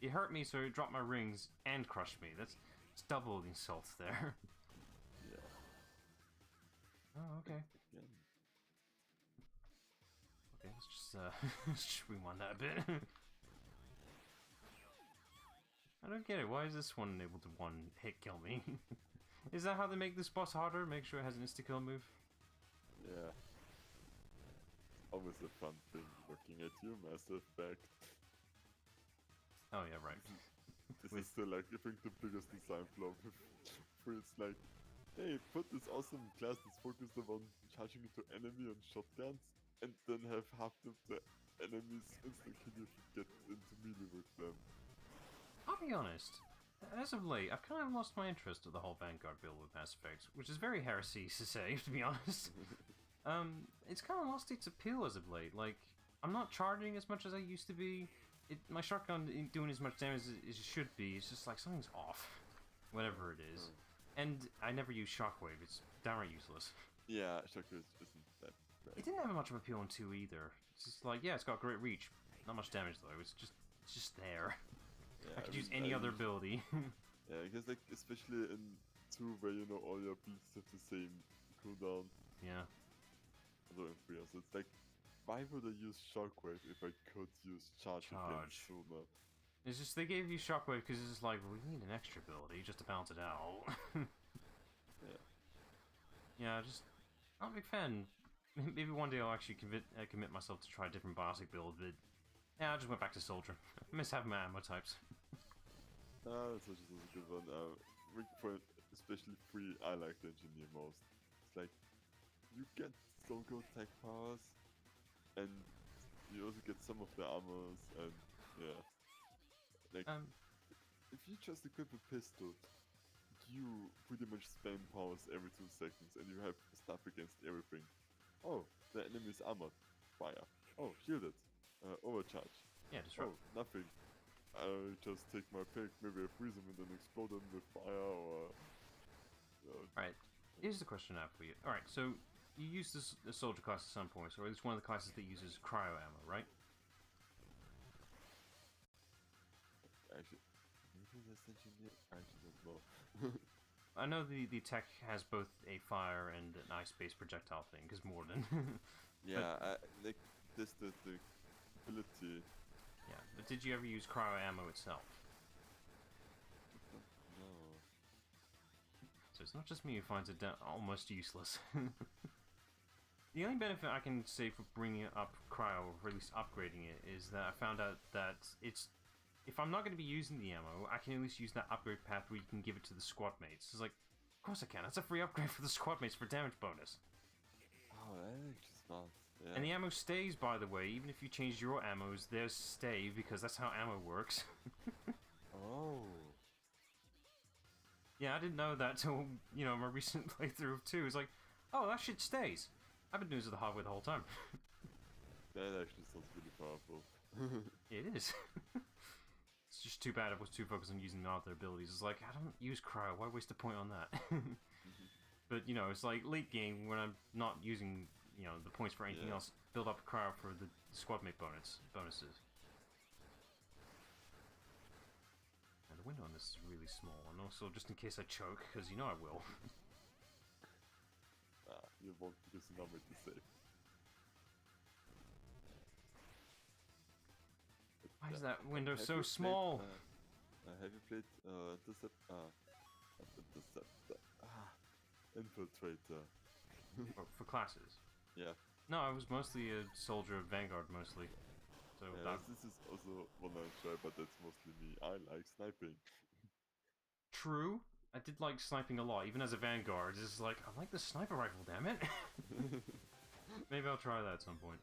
it hurt me, so it dropped my rings and crushed me. It's double the insult there. Yeah. Oh, okay. Again. Okay, let's just, let's just rewind that a bit. I don't get it. Why is this one able to one-hit kill me? Is that how they make this boss harder? Make sure it has an insta-kill move? Yeah. Always a fun thing looking at you, Mass Effect. Oh yeah, right. This is still like, I think, the biggest design flaw where it's like, hey, put this awesome class that's focused on charging into enemy and shotguns, and then have half of the enemies insta-kill you if you get into melee with them. I'll be honest. As of late, I've kind of lost my interest in the whole Vanguard build with Mass Effect, which is very heresy to say, to be honest. It's kind of lost its appeal as of late. Like, I'm not charging as much as I used to be. My shotgun isn't doing as much damage as it should be. It's just like something's off, whatever it is. And I never use Shockwave. It's downright useless. Yeah, Shockwave isn't that great. It didn't have much of appeal in 2 either. It's just like, yeah, it's got great reach. Not much damage though. It's just there. Yeah, I could use any other ability. Yeah, I guess like especially in 2 where you know all your beats have the same cooldown. Yeah. Although in 3 also, it's like, why would I use Shockwave if I could use Charge again Charge. sooner? It's just they gave you Shockwave because it's just like, we need an extra ability just to balance it out. Yeah. Yeah, just not a big fan. Maybe one day I'll actually commit myself to try a different Biosic build, but yeah, I just went back to Soldier. I miss having my ammo types. Such is a good one. Weak point, especially 3, I like the Engineer most. It's like, you get so good tech powers, and you also get some of the armors, and yeah. Like, if you just equip a pistol, you pretty much spam powers every 2 seconds, and you have stuff against everything. Oh, the enemy is armored. Fire. Oh, shielded. Overcharge. Yeah, disrupt. Oh, nothing. I just take my pick, maybe I freeze him and then explode him with fire, or... Alright, here's the question I have for you. Alright, so you use the Soldier class at some point, or at least one of the classes that uses cryo ammo, right? Actually, maybe that's Engineer? I actually don't know. I know the tech has both a fire and an ice-based projectile thing, because Morden. Yeah, like, this the ability... Yeah, but did you ever use cryo ammo itself? No. So it's not just me who finds it almost useless. The only benefit I can say for bringing up cryo, or at least upgrading it, is that I found out that it's... If I'm not going to be using the ammo, I can at least use that upgrade path where you can give it to the squad mates. It's like, of course I can. That's a free upgrade for the squad mates for damage bonus. Oh, that's actually smart. Yeah. And the ammo stays, by the way. Even if you change your ammos, theirs stay, because that's how ammo works. Oh. Yeah, I didn't know that till, you know, my recent playthrough of 2. It's like, oh, that shit stays. I've been doing this the hard way the whole time. That actually sounds really powerful. It is. It's just too bad I was too focused on using the other abilities. It's like, I don't use cryo, why waste a point on that? But, you know, it's like late game when I'm not using, you know, the points for anything else, build up cryo for the squad mate bonuses. And the window on this is really small, and also just in case I choke, because you know I will. You won't because you know what to say. Why is that window so small? Have you played Infiltrator? Oh, for classes? Yeah. No, I was mostly a soldier of Vanguard, mostly. So Yeah, this is also one I try, but that's mostly me. I like sniping. True. I did like sniping a lot, even as a Vanguard. It's like, I like the sniper rifle, damn it. Maybe I'll try that at some point.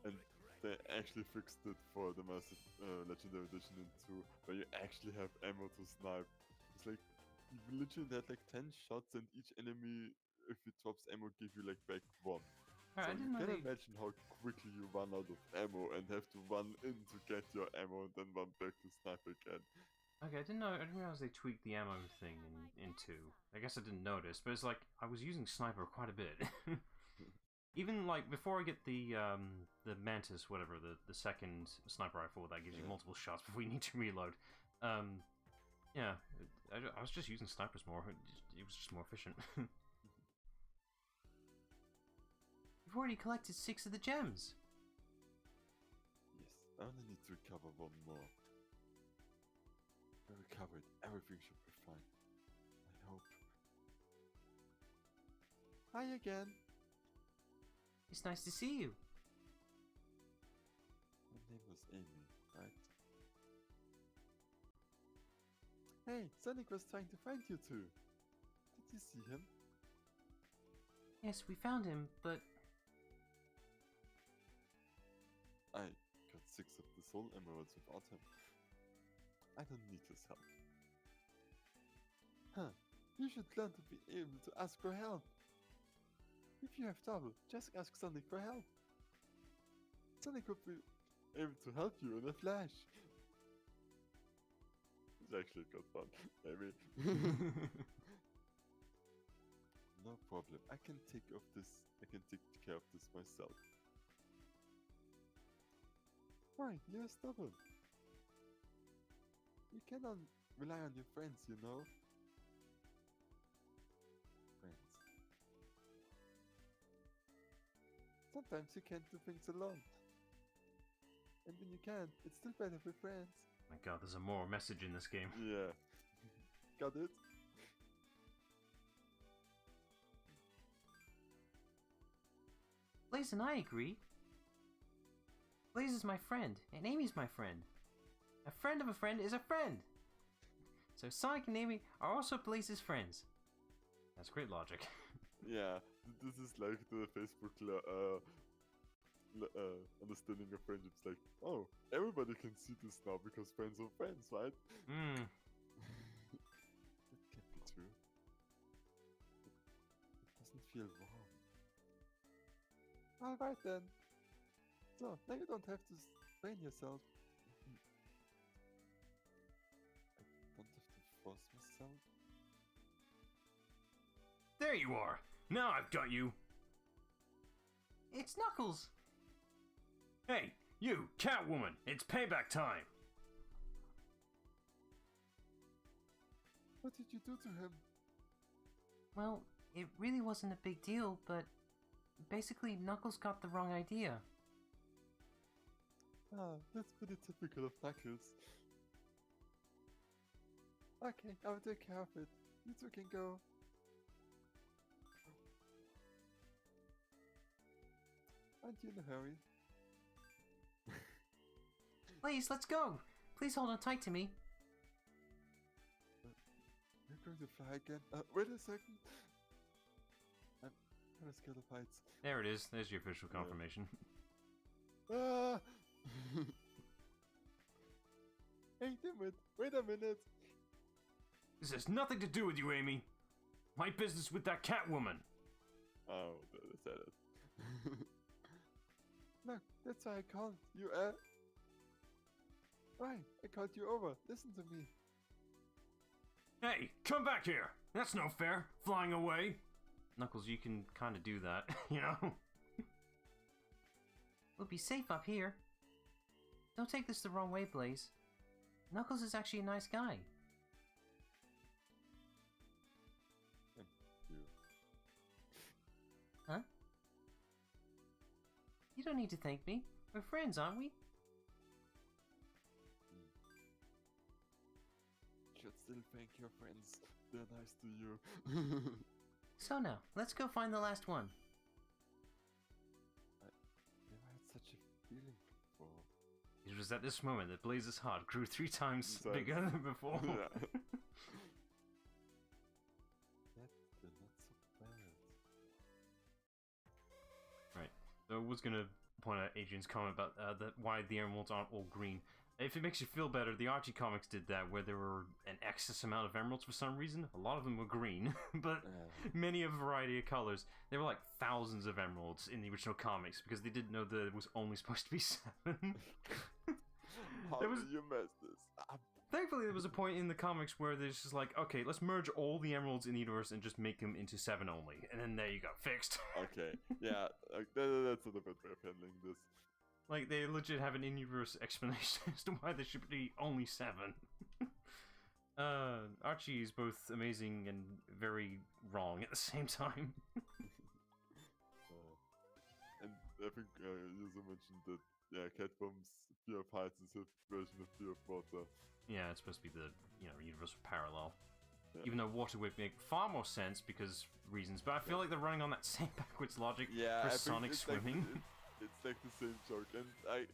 And they actually fixed it for the Massive Legendary Edition in 2, where you actually have ammo to snipe. It's like, you literally had like 10 shots, and each enemy, if it drops ammo, give you like back 1. Alright, So you can imagine how quickly you run out of ammo and have to run in to get your ammo and then run back to snipe again. Okay, I didn't realize they tweaked the ammo thing in 2. I guess I didn't notice, but it's like, I was using sniper quite a bit. Even like before I get the Mantis, whatever, the second sniper rifle that gives you multiple shots before you need to reload. Yeah, I was just using snipers more. It was just more efficient. You've already collected 6 of the gems. Yes, I only need to recover 1 more. I recovered. Everything should be fine. I hope. Hi again. It's nice to see you. My name was Amy, right? Hey, Sonic was trying to find you too. Did you see him? Yes, we found him, but... I got 6 of the soul emeralds without him. I don't need his help. Huh, you should learn to be able to ask for help. If you have trouble, just ask Sonic for help. Sonic will be able to help you in a flash. It's actually got fun, maybe. No problem, I can take care of this myself. Fine, you're stubborn. You cannot rely on your friends, you know? Friends. Sometimes you can't do things alone. And when you can't, it's still better with friends. My god, there's a moral message in this game. Yeah. Got it? Blaze and I agree. Blaze is my friend, and Amy's my friend. A friend of a friend is a friend. So Sonic and Amy are also Blaze's friends. That's great logic. Yeah, this is like the Facebook understanding of friendships. Like, oh, everybody can see this now because friends are friends, right? Hmm. It can't be true. It doesn't feel wrong. Alright then. So, now you don't have to explain yourself. I don't have to force myself. There you are. Now I've got you. It's Knuckles. Hey, you, Catwoman. It's payback time. What did you do to him? Well, it really wasn't a big deal, but basically Knuckles got the wrong idea. Ah, that's pretty typical of Knuckles. Okay, I'll take care of it. You two can go. Aren't you in a hurry? Please, let's go. Please hold on tight to me. You're going to fly again? Wait a second. I'm kind of scared of heights. There it is. There's your official confirmation. Ah! Hey, Dimwit, wait a minute. This has nothing to do with you, Amy. My business with that Catwoman. Oh, I said it. Look, that's why I called you. Why? I called you over. Listen to me. Hey, come back here. That's no fair. Flying away. Knuckles, you can kind of do that, you know? We'll be safe up here. Don't take this the wrong way, Blaze. Knuckles is actually a nice guy. Thank you. Huh? You don't need to thank me. We're friends, aren't we? Should still thank your friends. They're nice to you. So now, let's go find the last one. Never had such a feeling before. It was at this moment that Blaze's heart grew 3 times So- bigger than before. Yeah. That's not so bad. Right. So I was gonna point out Adrian's comment about why the emeralds aren't all green. If it makes you feel better, the Archie comics did that, where there were an excess amount of emeralds for some reason. A lot of them were green, but many a variety of colors. There were like thousands of emeralds in the original comics because they didn't know that it was only supposed to be 7. How There was- did you mess this up? Thankfully, there was a point in the comics where there's just like, okay, let's merge all the emeralds in the universe and just make them into 7 only, and then there you go, fixed. Okay, yeah, that's a different way of handling this. Like, they legit have an in-universe explanation as to why there should be only 7. Archie is both amazing and very wrong at the same time. And I think you also mentioned that, yeah, Catbomb's Fear of Heights is a version of Fear of Water. Yeah, it's supposed to be the, universal parallel. Yeah. Even though Water would make far more sense because reasons, but I feel like they're running on that same backwards logic Yeah, for I think Sonic it's swimming. Like, it's like the same joke, and I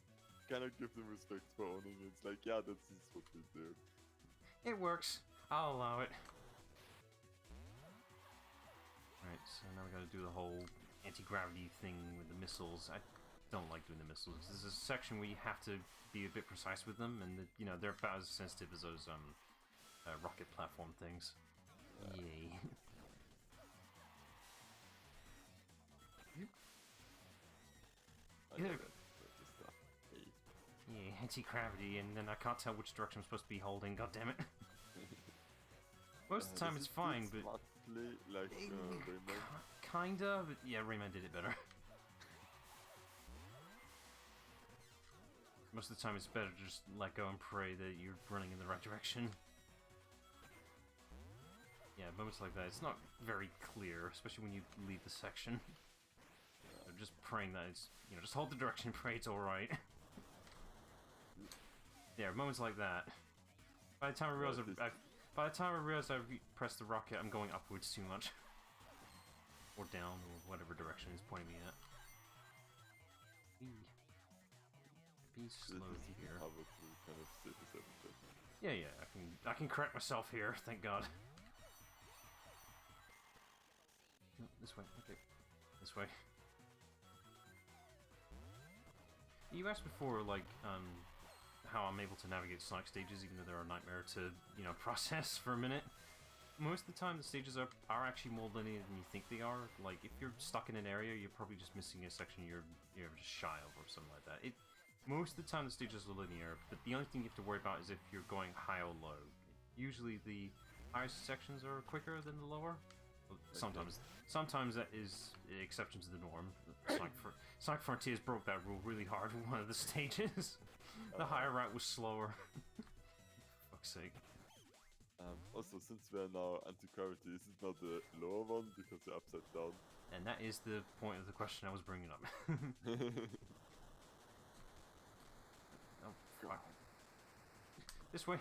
kind of give them respect for owning it. It's like, yeah, that's just what they do. It works. I'll allow it. Alright, so now we gotta do the whole anti-gravity thing with the missiles. I don't like doing the missiles. There's a section where you have to be a bit precise with them, and they're about as sensitive as those rocket platform things. Yay. I Yeah. know that's the stuff. Hey. Yeah, anti-gravity, and then I can't tell which direction I'm supposed to be holding, god damn it. Most of the time Does it's it do fine, but... smartly, like Rayman? Kinda, but yeah, Rayman did it better. Most of the time, it's better to just let go and pray that you're running in the right direction. Yeah, moments like that, it's not very clear, especially when you leave the section. So just praying that it's, you know, just hold the direction, pray it's alright. Yeah, moments like that. By the time I realize I've pressed the rocket, I'm going upwards too much. Or down, or whatever direction it's pointing me at. Be slow here. How to kind of save this everything. Yeah, I can correct myself here, thank God. No, this way, okay. This way. You asked before, like, how I'm able to navigate Sonic stages, even though they're a nightmare to, you know, process for a minute. Most of the time, the stages are actually more linear than you think they are. Like, if you're stuck in an area, you're probably just missing a section you're just shy of or something like that. Most of the time, the stages are linear, but the only thing you have to worry about is if you're going high or low. Usually, the highest sections are quicker than the lower. Sometimes that is the exception to the norm. Sonic Frontiers broke that rule really hard in one of the stages. The higher route was slower. For fuck's sake. Also, since we are now anti-gravity, is it not the lower one because they're upside down? And that is the point of the question I was bringing up. Oh, fuck. This way.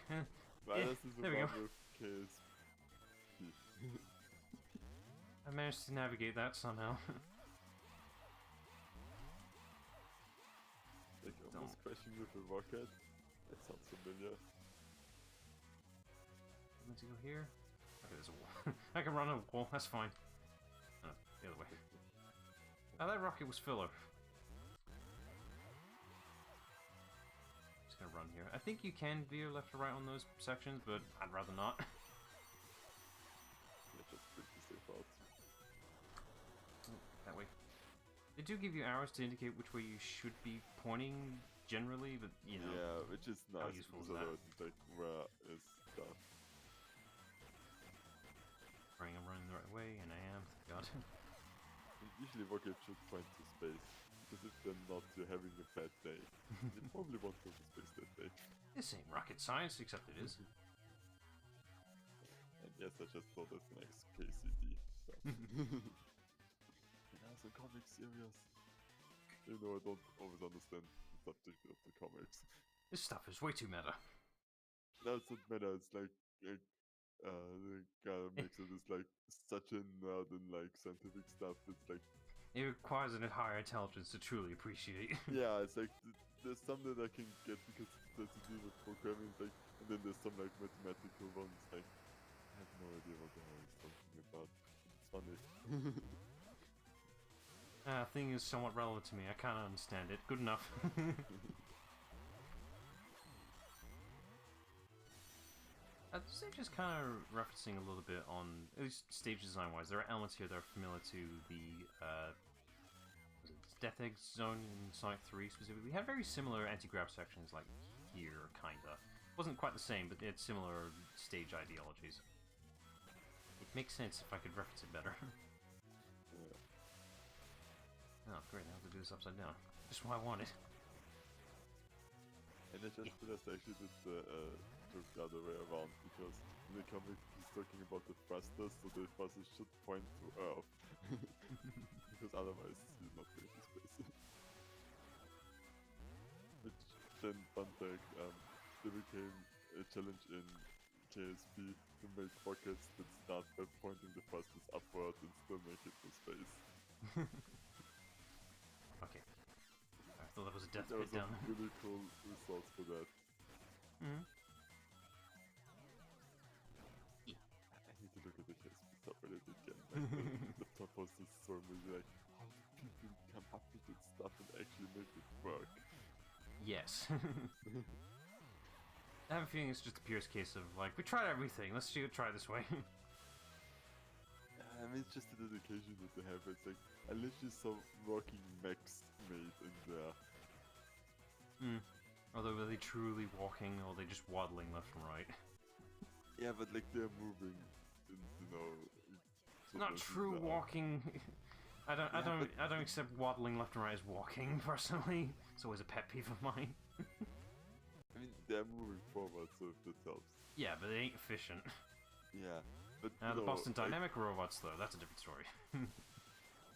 Minus is the there we one go. with KSP. I managed to navigate that somehow. Like almost crashing with a rocket. That sounds familiar. I'm to go here. Okay, there's a wall. I can run a wall. That's fine. Oh, the other way. Oh, that rocket was filler. Just gonna run here. I think you can veer left or right on those sections, but I'd rather not. Yeah, just pretty safe out. That way. They do give you arrows to indicate which way you should be pointing generally, but you know. Yeah, which is nice useful because is that? otherwise it's like, where is stuff? I'm running the right way, and I am. Thank God. Usually rockets should point to space, because if they're not, you're having a bad day. You probably won't go to space that day. This ain't rocket science, except it is. And yes, I just thought that's an XKCD stuff. Yeah, some comic series. You know, I don't always understand the subject of the comics. This stuff is way too meta. That's not matter, it's like the guy that makes it is like such a nerd in like scientific stuff. It's like It requires a higher intelligence to truly appreciate. yeah, it's like there's some that I can get because it has to do with programming, like, and then there's some like mathematical ones. Like I have no idea what the hell he's talking about. It's funny. Thing is somewhat relevant to me. I kind of understand it. Good enough. This is just kind of referencing a little bit on, at least stage design-wise, there are elements here that are familiar to the Death Egg Zone in Sonic 3 specifically. We had very similar anti-grav sections like here, kinda. Wasn't quite the same, but it had similar stage ideologies. It makes sense if I could reference it better. Yeah. Oh, great, I have to do this upside down. Just what I wanted. And I just realized I actually did the joke the other way around, because in the comic he's talking about the thrusters, so the thrusters should point to Earth. Because otherwise he's not going to space. Which then, fun fact, there became a challenge in KSP to make rockets that start by pointing the thrusters upward and still make it to space. Okay. I thought that was a death There pit was a down. really cool results for that. Mm-hmm. I need to look at the KSP subreddit again. Like the top post is so amazing. Like, how do people come up with this stuff and actually make it work? Yes. I have a feeling it's just a purest case of, like, we tried everything, let's try this way. I mean, it's just the dedication that they have. It's like, I literally saw rocking mechs made in there. Although, are they truly walking, or are they just waddling left and right? Yeah, but like they're moving, and, you know. so Not there's true the- walking. I don't accept waddling left and right as walking, personally. It's always a pet peeve of mine. I mean, they're moving forward, so that helps. Yeah, but they ain't efficient. Yeah, but The Boston Dynamic robots, though, that's a different story.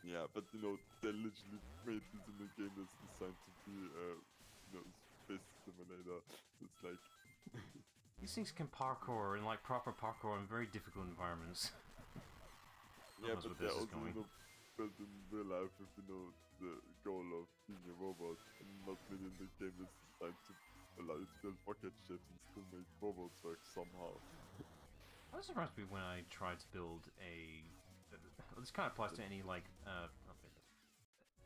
yeah, but they literally made this in a game that's designed to be, space simulator. So it's like, These things can parkour in like proper parkour in very difficult environments. yeah, knows but where they're this is also going. built in real life with the goal of being a robot, and not really in the game is designed to allow you to build rocket ships and still make robots work somehow. I was surprised when I tried to build a. This kind of applies to any like.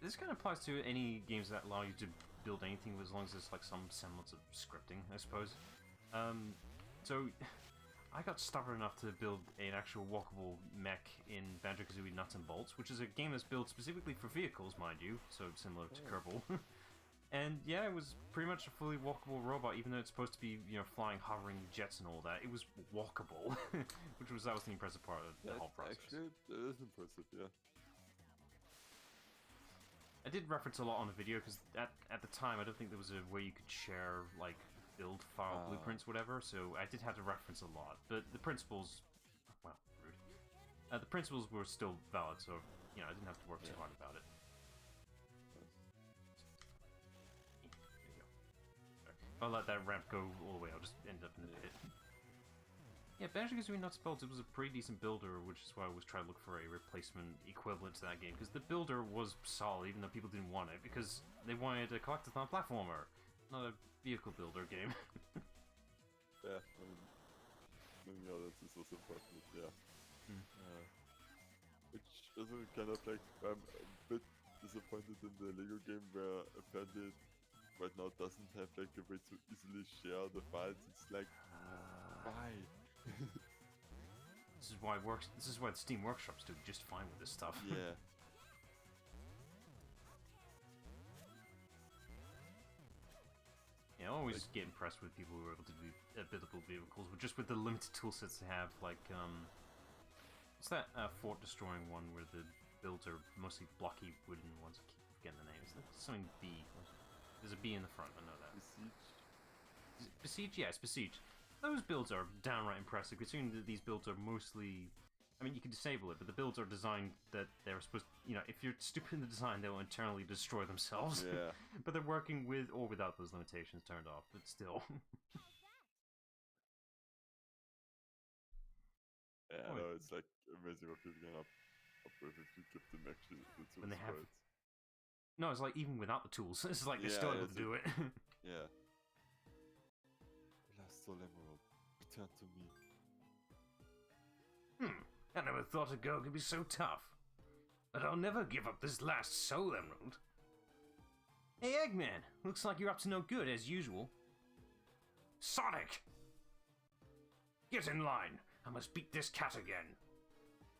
This kind of applies to any games that allow you to build anything as long as there's like some semblance of scripting, I suppose. So I got stubborn enough to build an actual walkable mech in Banjo-Kazooie Nuts and Bolts, which is a game that's built specifically for vehicles, mind you, so similar to Kerbal. And yeah, it was pretty much a fully walkable robot, even though it's supposed to be, flying, hovering jets and all that. It was walkable, that was the impressive part of the whole process. Actually, that is impressive, yeah. I did reference a lot on the video because at the time I don't think there was a way you could share like build file blueprints, whatever. So I did have to reference a lot, but the principles, well, rude. The principles were still valid, so I didn't have to work too hard about it. If I let that ramp go all the way, I'll just end up in the pit. Yeah, Banjo-Kazooie Nuts and Bolts, it was a pretty decent builder, which is why I was trying to look for a replacement equivalent to that game, because the builder was solid, even though people didn't want it, because they wanted a collectathon platformer, not a vehicle builder game. Yeah, I mean, that is also important, yeah. Which also kind of like, I'm a bit disappointed in the Lego game where apparently right now doesn't have like a way to easily share the files. It's like, why? This is why the Steam Workshop's doing just fine with this stuff. Yeah. Yeah, I always get impressed with people who are able to do buildable vehicles, but just with the limited toolsets they have, like, what's that fort destroying one where the builds are mostly blocky wooden ones? I keep forgetting the name. Is that something B? There's a B in the front, I know that. Besiege? Yeah, it's Besiege. Those builds are downright impressive, considering that these builds are mostly... I mean, you can disable it, but the builds are designed that they're supposed to... if you're stupid in the design, they'll internally destroy themselves. Yeah. But they're working with or without those limitations turned off, but still. Yeah, no, it's like amazing what people can up with if you give them actually the tools When they have... for it. No, it's like even without the tools, it's like they're still able to do it. Yeah. Last Soul Emerald, return to me. I never thought a girl could be so tough. But I'll never give up this last Soul Emerald. Hey, Eggman! Looks like you're up to no good, as usual. Sonic! Get in line. I must beat this cat again.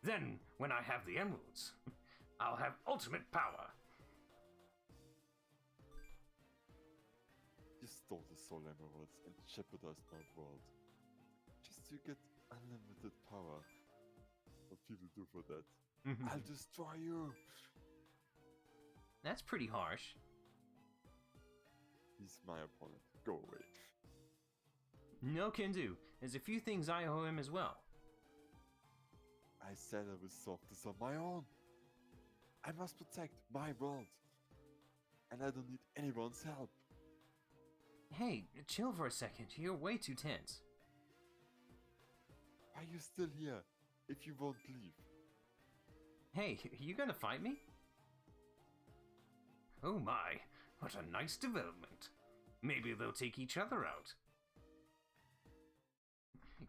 Then, when I have the emeralds, I'll have ultimate power. You stole the Soul Emeralds and jeopardized my world. Just to get unlimited power. What people do for that. I'll destroy you! That's pretty harsh. He's my opponent. Go away. No can do. There's a few things I owe him as well. I said I will solve this on my own. I must protect my world. And I don't need anyone's help. Hey, chill for a second. You're way too tense. Why are you still here if you won't leave? Hey, you gonna fight me? Oh my, what a nice development. Maybe they'll take each other out.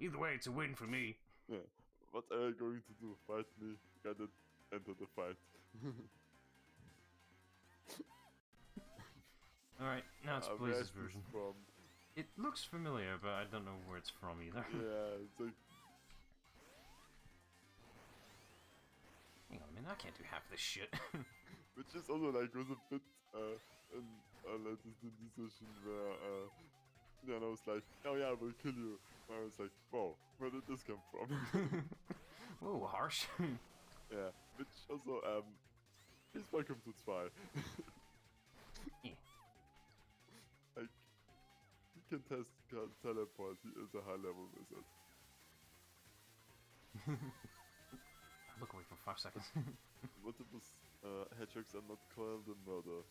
Either way, it's a win for me. Yeah. What are you going to do? Fight me? Gotta enter the fight. Alright, now it's Blaze's version. From? It looks familiar, but I don't know where it's from either. Yeah, it's like... Hang on a minute, I can't do half this shit. Which is also like, was a bit, latest in this session where, I was like, oh yeah, I will kill you. And I was like, whoa, where did this come from? Whoa, harsh. Yeah, which also, please welcome to Try. Yeah. can teleport. He is a high-level wizard. Look away for 5 seconds. What if hedgehogs are not called a murder?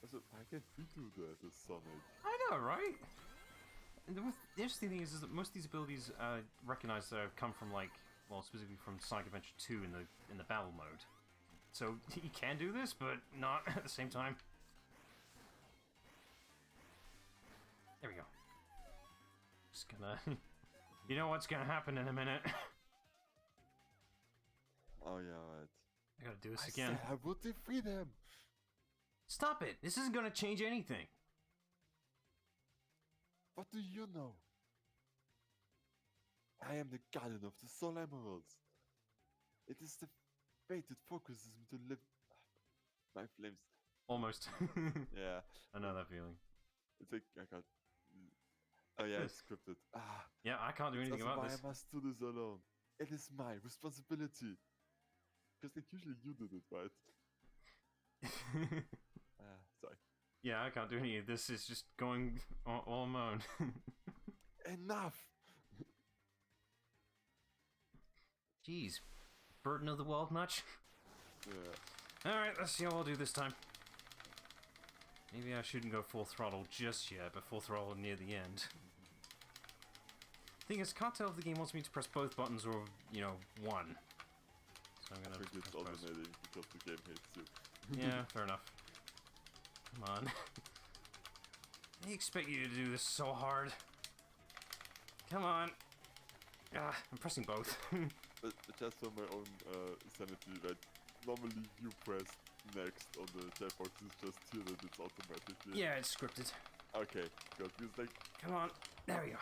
Also, why can't we do that as Sonic? I know, right? And the interesting thing is that most of these abilities recognize come from well, specifically from Sonic Adventure 2 in the battle mode. So he can do this, but not at the same time. There we go. Just gonna... You know what's gonna happen in a minute. Oh yeah, right. I gotta do this I again. said I would defeat him. Stop it! This isn't gonna change anything. What do you know? I am the guardian of the Soul Emeralds. It is the fate that focuses me to live my flames. Almost. Yeah. I know that feeling. It's like I got. Oh yeah, it's scripted. Ah. Yeah, I can't do anything That's about why this. I must do this alone. It is my responsibility. Because like usually you did it, right? Sorry. Yeah, I can't do any of this. It's just going all on my own. Enough. Jeez. Burden of the world much? Yeah. Alright, let's see how I'll do this time. Maybe I shouldn't go full throttle just yet, but full throttle near the end. Thing is, can't tell if the game wants me to press both buttons or, you know, one. So I'm I gonna think it's press both. alternating because the game hates you. Yeah, fair enough. Come on. They expect you to do this so hard. Come on. Ah, I'm pressing both. But just for my own sanity, like normally you press next on the chat box, it's just here that it's automatically. Yeah, it's scripted. Okay, good. Because like, Come on. There we go.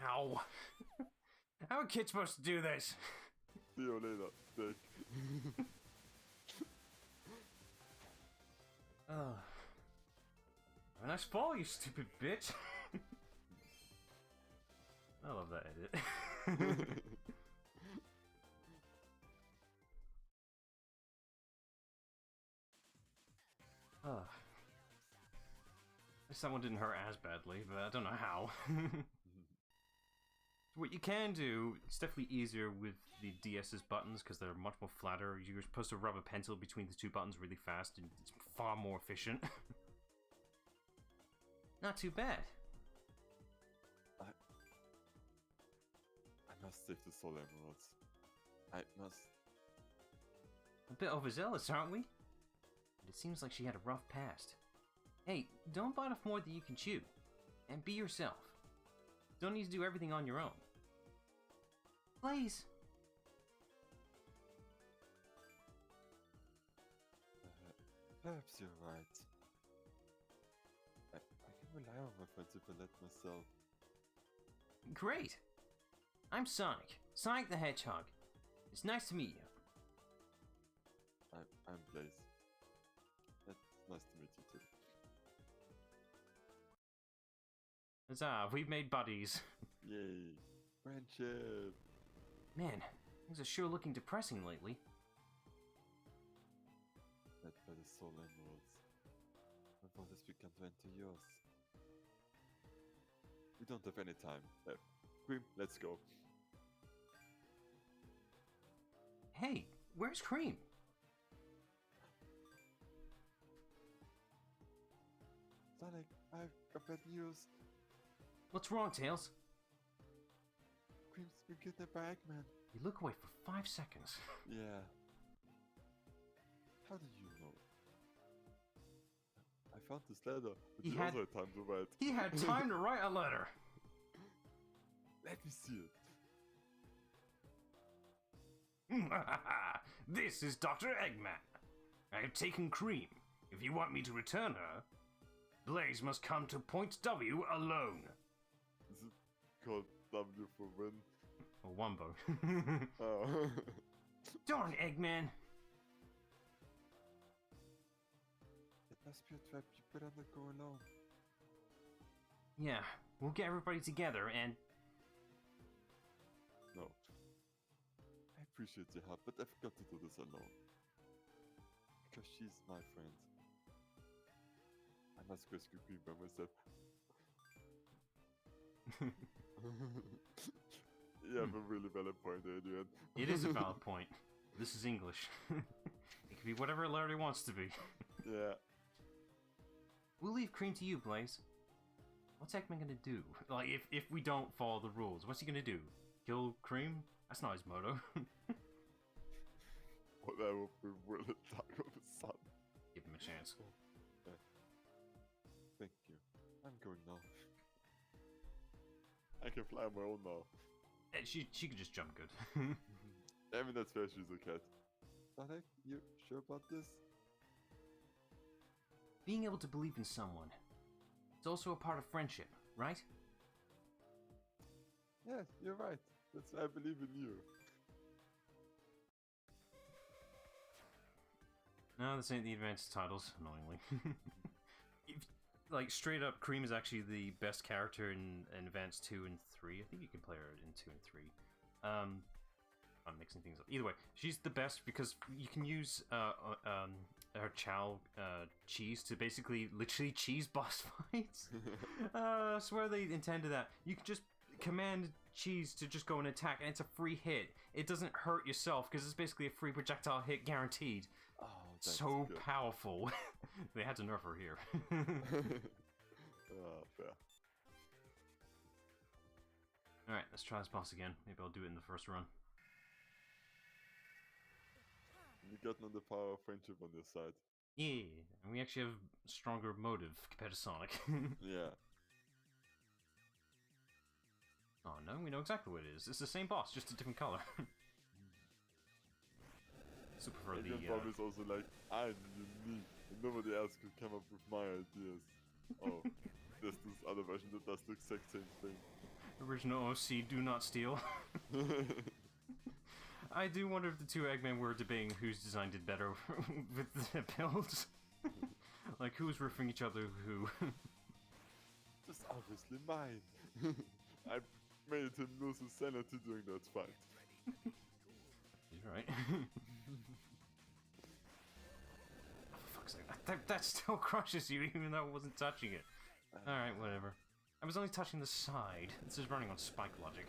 Ow. How are kids supposed to do this? see you later, Dick. Oh. Have a nice fall, you stupid bitch. I love that edit. Oh. At least that one didn't hurt as badly, but I don't know how. What you can do, it's definitely easier with the DS's buttons because they're much more flatter. You're supposed to rub a pencil between the two buttons really fast, and it's far more efficient. Not too bad. I must save the Soul Emeralds. I must. A bit overzealous, aren't we? But it seems like she had a rough past. Hey, don't bite off more than you can chew. And be yourself. Don't need to do everything on your own. Please. Perhaps you're right. I can rely on my friends if I let myself. Great. I'm Sonic. Sonic the Hedgehog. It's nice to meet you. I'm Blaze. It's nice to meet you too. Huzzah, we've made buddies. Yay! Friendship! Man, things are sure looking depressing lately. Led by the Soul Emeralds. My world has begun to enter yours. We don't have any time left. Cream, let's go. Hey, where's Cream? Sonic, I've got bad news. What's wrong, Tails? Cream's been kidnapped by Eggman. You look away for 5 seconds. Yeah. How did you know? I found this letter, but He you had- also had time to write. He had time to write a letter. Let me see it. This is Dr. Eggman. I have taken Cream. If you want me to return her, Blaze must come to Point W alone. Is it called W for win? Or Wumbo. Oh. Darn Eggman. It must be a trap. You better not go alone. Yeah, we'll get everybody together and... No. I appreciate your help, but I've got to do this alone. Because she's my friend. I must rescue Queen by myself. You have a really valid point, Adrian. It is a valid point. This is English. It can be whatever Larry wants to be. Yeah. We'll leave Cream to you, Blaze. What's Eggman gonna do? Like, if we don't follow the rules, what's he gonna do? Kill Cream? That's not his motto. Whatever we will attack of the sun. Give him a chance. Thank you. I'm going now. I can fly on my own now. She could just jump good. I mean, that's fair, she's a cat. Sonic, you sure about this? Being able to believe in someone. It's also a part of friendship, right? Yes, you're right. That's why I believe in you. No, this ain't the advanced titles, annoyingly. Like, straight up, Cream is actually the best character in Advance 2 and 3. I think you can play her in 2 and 3. I'm mixing things up. Either way, she's the best because you can use her Chow cheese to basically literally cheese boss fights. I swear they intended that. You can just command cheese to just go and attack, and it's a free hit. It doesn't hurt yourself because it's basically a free projectile hit guaranteed. Oh, that's So good. powerful. They had to nerf her here. Fair. Alright, let's try this boss again. Maybe I'll do it in the first run. You got another power of friendship on your side. Yeah, and we actually have stronger motive compared to Sonic. Yeah. Oh no, we know exactly what it is. It's the same boss, just a different color. So prefer Adrian the Bob is also like, I'm unique, and nobody else could come up with my ideas. Oh, there's this other version that does the exact same thing. original OC do not steal. I do wonder if the two Eggmen were debating whose design did better with the builds. Like, who's riffing each other who. Just obviously mine. I made him lose his sanity during that fight. He's right. Oh, for fuck's sake. That still crushes you even though I wasn't touching it. Alright, whatever. I was only touching the side. This is running on spike logic.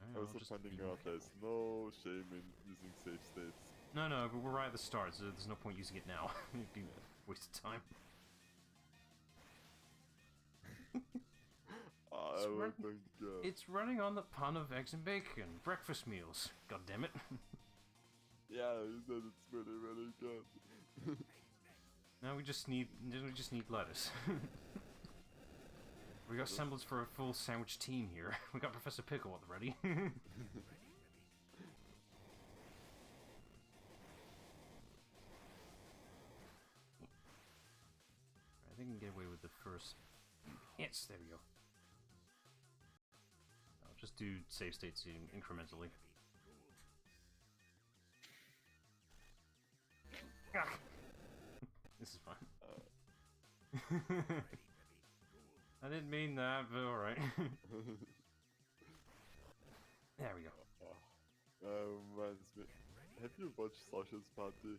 I was also finding out there's no shame in using safe states. No, but we're right at the start, so there's no point using it now. It'd be a waste of time. It's running on the pun of eggs and bacon. Breakfast meals. God damn it. Yeah, you said it's really, really good. Now we just need lettuce. We got semblance for a full sandwich team here. We got Professor Pickle at the ready. I think we can get away with the first. Yes, there we go. I'll just do save states incrementally. Ah. This is fine. I didn't mean that, but alright. There we go. Have you watched Sasha's Party?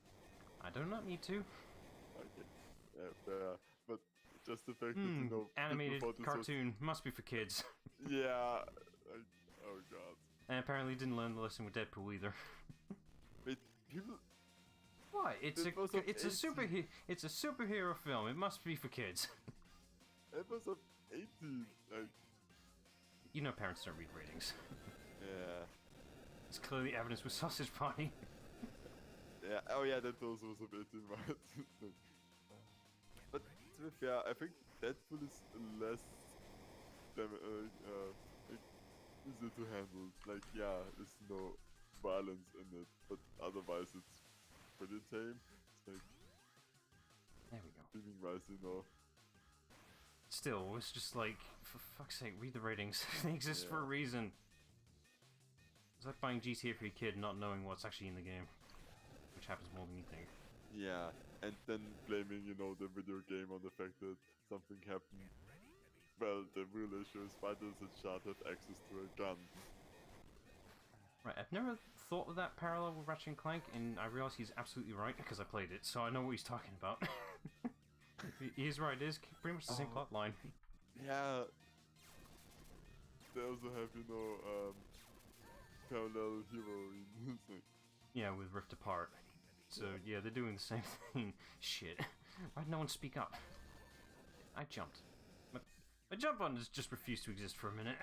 I do not need to. Okay. Yeah, fair. But just the fact that, you know... Animated cartoon. Must be for kids. Yeah. Oh god. And apparently didn't learn the lesson with Deadpool either. Wait, people... What? It's a superhero film. It must be for kids. It was of 18. Like... You know parents don't read ratings. Yeah. It's clearly evidence with Sausage Party. Yeah. Oh yeah, that also was of 18, right? But to be fair, I think Deadpool is less easy to handle. Like, yeah, there's no violence in it, but otherwise it's pretty tame. It's like, there we go. being rice, you know. Still, it's just like, for fuck's sake, read the ratings. They exist for a reason. It's like buying GTA for your kid, not knowing what's actually in the game, which happens more than you think. Yeah, and then blaming, you know, the video game on the fact that something happened. Well, the real issue is fighters that shot had access to a gun. Right, I've never thought of that parallel with Ratchet and Clank, and I realized he's absolutely right because I played it, so I know what he's talking about. He's right. It is pretty much the same plot line. Yeah. They also have, you know, parallel hero in Yeah, with Rift Apart. So yeah, they're doing the same thing. Shit. Why did no one speak up? I jumped. My jump button just refused to exist for a minute.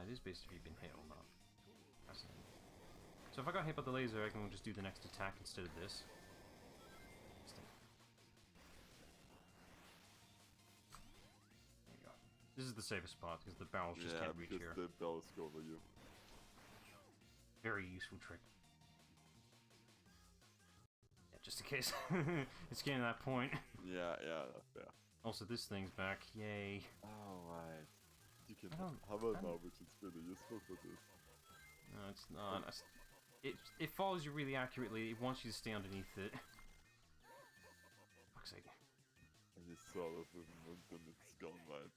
It is based if you've been hit or not. Fascinating. So if I got hit by the laser, I can just do the next attack instead of this. There you go. This is the safest spot because the barrels just can't reach here. The barrels go over you. Very useful trick. Yeah, just in case it's getting to that point. Yeah, that's fair. Also, this thing's back. Yay. Oh, right. You can I don't- hover now, which is really useful for this. No, it's not. It follows you really accurately. It wants you to stay underneath it. Fuck's sake. And you sort of with momentum, it's gone right.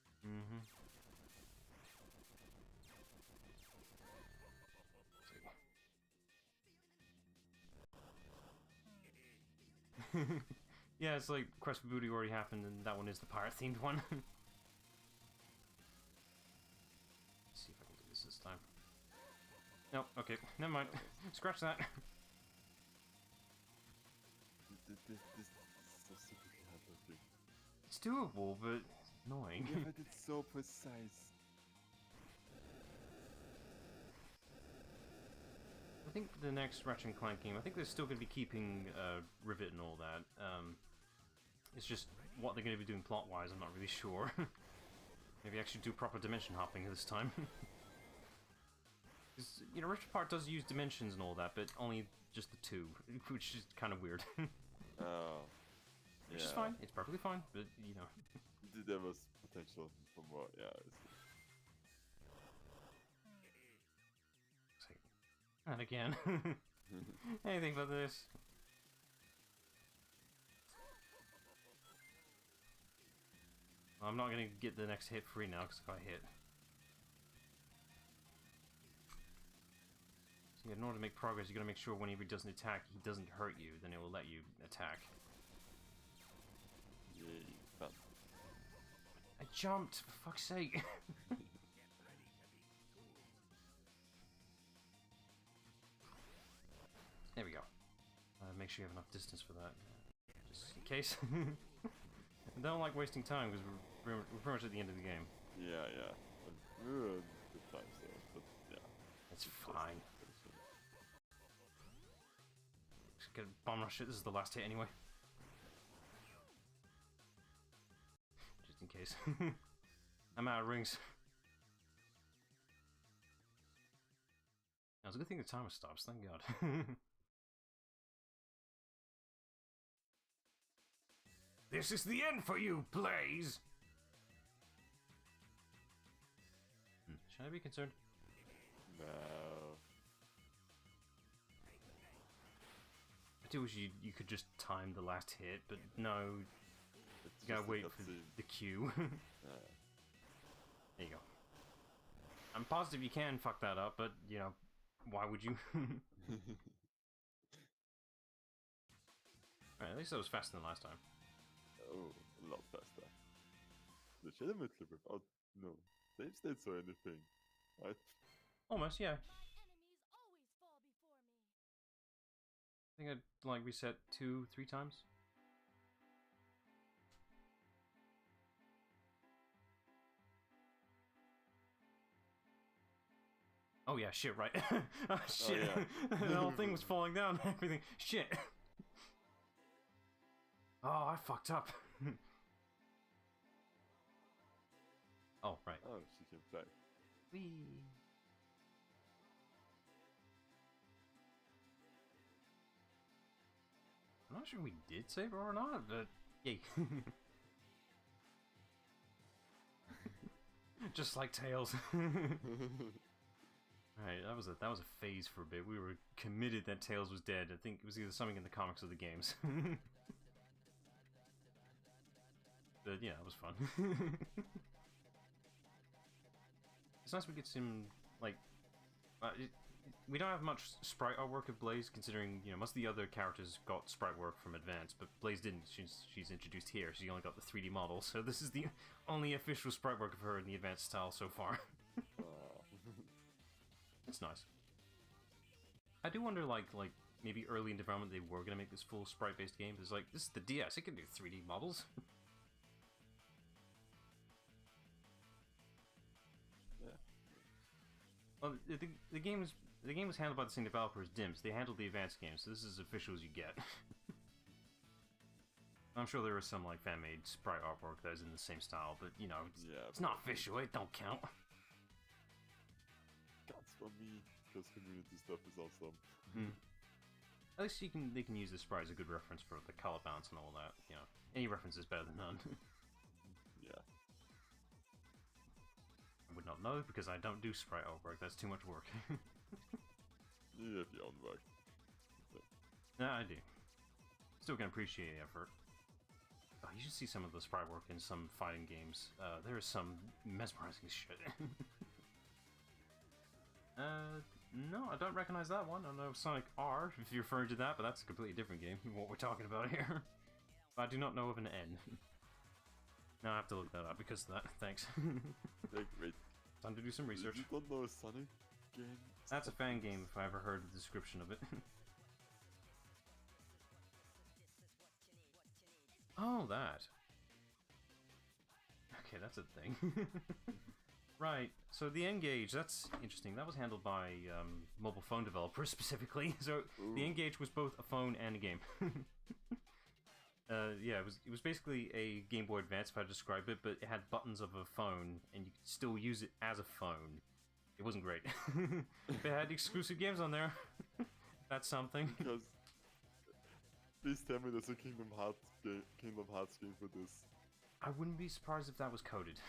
Yeah, it's like Quest for Booty already happened, and that one is the pirate-themed one. Let's see if I can do this time. Nope, okay, never mind. Scratch that. This is so super hard looking. It's doable, but annoying. Yeah, but it's so precise. I think the next Ratchet and Clank game, I think they're still going to be keeping Rivet and all that. It's just what they're going to be doing plot-wise, I'm not really sure. Maybe actually do proper dimension hopping this time. You know, Rift Apart does use dimensions and all that, but only just the two, which is kind of weird. Oh. Which is fine, it's perfectly fine, but you know. There was potential for more, yeah. And again. Anything but this. Well, I'm not going to get the next hit free now because I got hit. So in order to make progress, you got to make sure whenever he doesn't attack, he doesn't hurt you, then it will let you attack. Yay, fun. I jumped, for fuck's sake. There we go. Make sure you have enough distance for that, just in case. I don't like wasting time because we're pretty much at the end of the game. Yeah. We were good times though, but yeah. It's fine. Just get a bomb rush it. This is the last hit anyway. Just in case. I'm out of rings. Now, it's a good thing the timer stops, thank God. This is the end for you, Blaze! Should I be concerned? No. I do wish you could just time the last hit, but no, It's you gotta just a wait for cutscene. the cue. Yeah. There you go. I'm positive you can fuck that up, but, you know, why would you? Alright, at least that was faster than last time. Oh, a lot faster. Legitimately without no save states or anything. Right? Almost, yeah. Enemies always fall before me. I think I'd, like, reset 2-3 times. Oh yeah, shit, right. Oh, shit. yeah. The whole thing was falling down and everything. Shit. Oh, I fucked up. Oh, right. Oh, she can fly. Whee. I'm not sure we did save her or not, but yay. Just like Tails. Right, that was a phase for a bit. We were committed that Tails was dead. I think it was either something in the comics or the games. But yeah, it was fun. It's nice we get some, like, we don't have much sprite artwork of Blaze, considering, you know, most of the other characters got sprite work from Advance, but Blaze didn't. She's introduced here. She only got the 3D model, so this is the only official sprite work of her in the Advanced style so far. It's nice. I do wonder, like maybe early in development they were gonna make this full sprite-based game. It's like, this is the DS, it can do 3D models. Yeah. Well, the game was handled by the same developer as Dims. They handled the advanced game, so this is as official as you get. I'm sure there is some like fan-made sprite artwork that is in the same style, but you know, it's not official. It don't count. Counts for me because community stuff is awesome. At least they can use the sprite as a good reference for the color balance and all that. You know, any reference is better than none. Yeah. I would not know because I don't do sprite artwork. That's too much work. You have your own work. Nah, I do. Still can appreciate the effort. Oh, you should see some of the sprite work in some fighting games. There is some mesmerizing shit. No, I don't recognize that one. I know Sonic R, if you're referring to that, but that's a completely different game from what we're talking about here. But I do not know of an N. Now I have to look that up because of that. Thanks. Like, wait. Time to do some research. You don't know a Sonic game? That's a fan game if I ever heard the description of it. Oh, that. Okay, that's a thing. Right, so the N-Gage, that's interesting. That was handled by mobile phone developers specifically. So Ooh. the N-Gage was both a phone and a game. Yeah, it was basically a Game Boy Advance if I describe it, but it had buttons of a phone, and you could still use it as a phone. It wasn't great. They had exclusive games on there. That's something. Because please tell me there's a Kingdom Hearts game for this. I wouldn't be surprised if that was coded.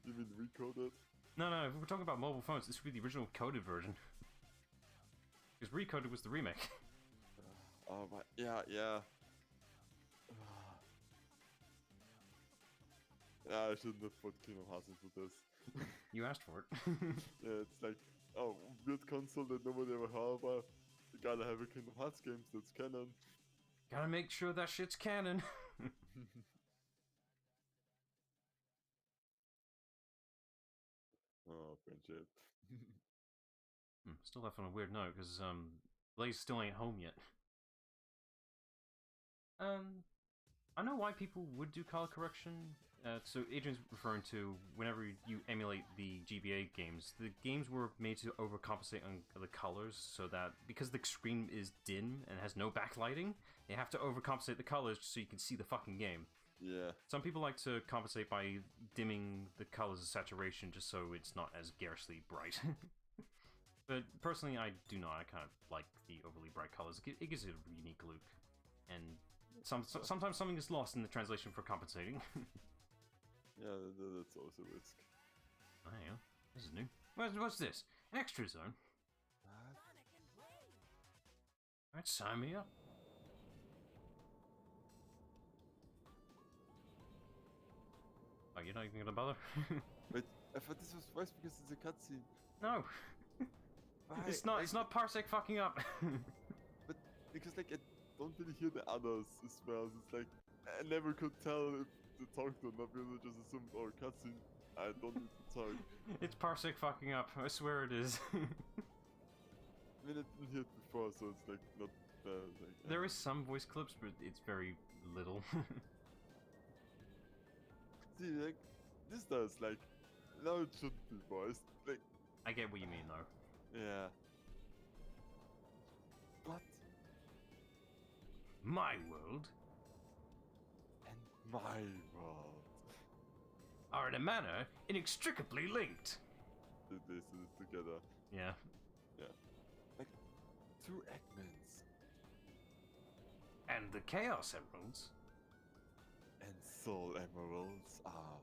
You mean recoded? No, if we're talking about mobile phones, this would be the original coded version. Because Recoded was the remake. Oh my, yeah. Yeah, I shouldn't have put Kingdom Hearts into this. You asked for it. Yeah, it's like, oh, weird console that nobody ever heard about. You gotta have a Kingdom Hearts game that's canon. Gotta make sure that shit's canon. Oh, friendship. Still left on a weird note, because Blaze still ain't home yet. I know why people would do color correction. So Adrian's referring to whenever you emulate the GBA games, the games were made to overcompensate on the colors, so that because the screen is dim and has no backlighting, they have to overcompensate the colors so you can see the fucking game. Yeah. Some people like to compensate by dimming the colors of saturation just so it's not as garishly bright. But personally, I do not. I kind of like the overly bright colors. It gives it a unique look. And sometimes something is lost in the translation for compensating. Yeah, that's always a risk. Oh, yeah. This is new. What's this? Extra zone? Alright, sign me up. Oh, you're not even gonna bother? Wait, I thought this was twice because it's a cutscene. No! Why? It's not Parsec fucking up! But because like I don't really hear the others as well. It's like I never could tell if to talk to them, not because I just assumed or cutscene. I don't need to talk. It's Parsec fucking up, I swear it is. I mean I didn't hear it before, so it's like not bad. Like, There is some voice clips, but it's very little. See, like this does like now it shouldn't be voiced. Like I get what you mean, though. yeah. But My world and my world. are in a manner inextricably linked. They said it together. Yeah. Yeah. Like two Eggmans And the Chaos Emeralds, and Soul Emeralds are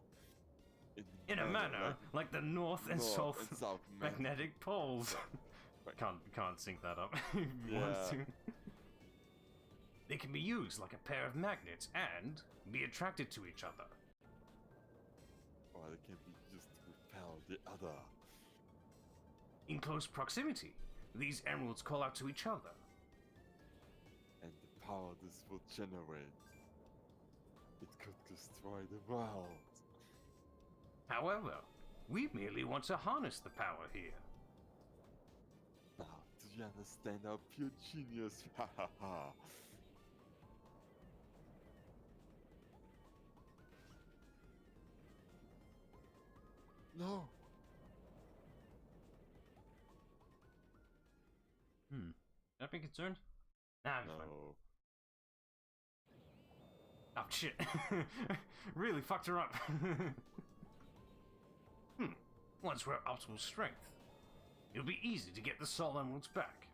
in a manner like the North and South South magnetic poles. Right. Can't sync that up. If you want Yeah. to. They can be used like a pair of magnets and be attracted to each other. Or they can be just the other. In close proximity, these emeralds call out to each other. And the power this would generate, it could destroy the world. However, we merely want to harness the power here. Now, do you understand our pure genius? Ha ha ha. No. Should I be concerned? Nah, I'm fine. No. Oh shit. Really fucked her up. Once we're at optimal strength, it'll be easy to get the soul emeralds back.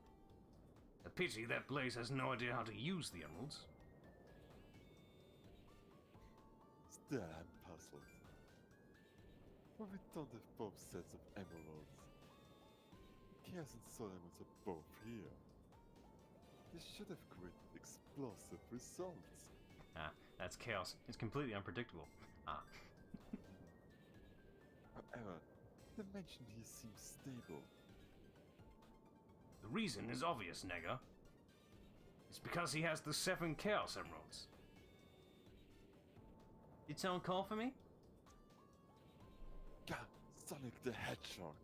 A pity that Blaze has no idea how to use the emeralds. Still, I'm puzzled. Why we don't have both sets of emeralds? Chaos and Soul Emeralds are both here. This should have created explosive results. Ah, that's chaos. It's completely unpredictable. Ah. However, the mention here seems stable. The reason is obvious, Nega. It's because he has the 7 Chaos Emeralds. Did someone call for me? Gah! Sonic the Hedgehog!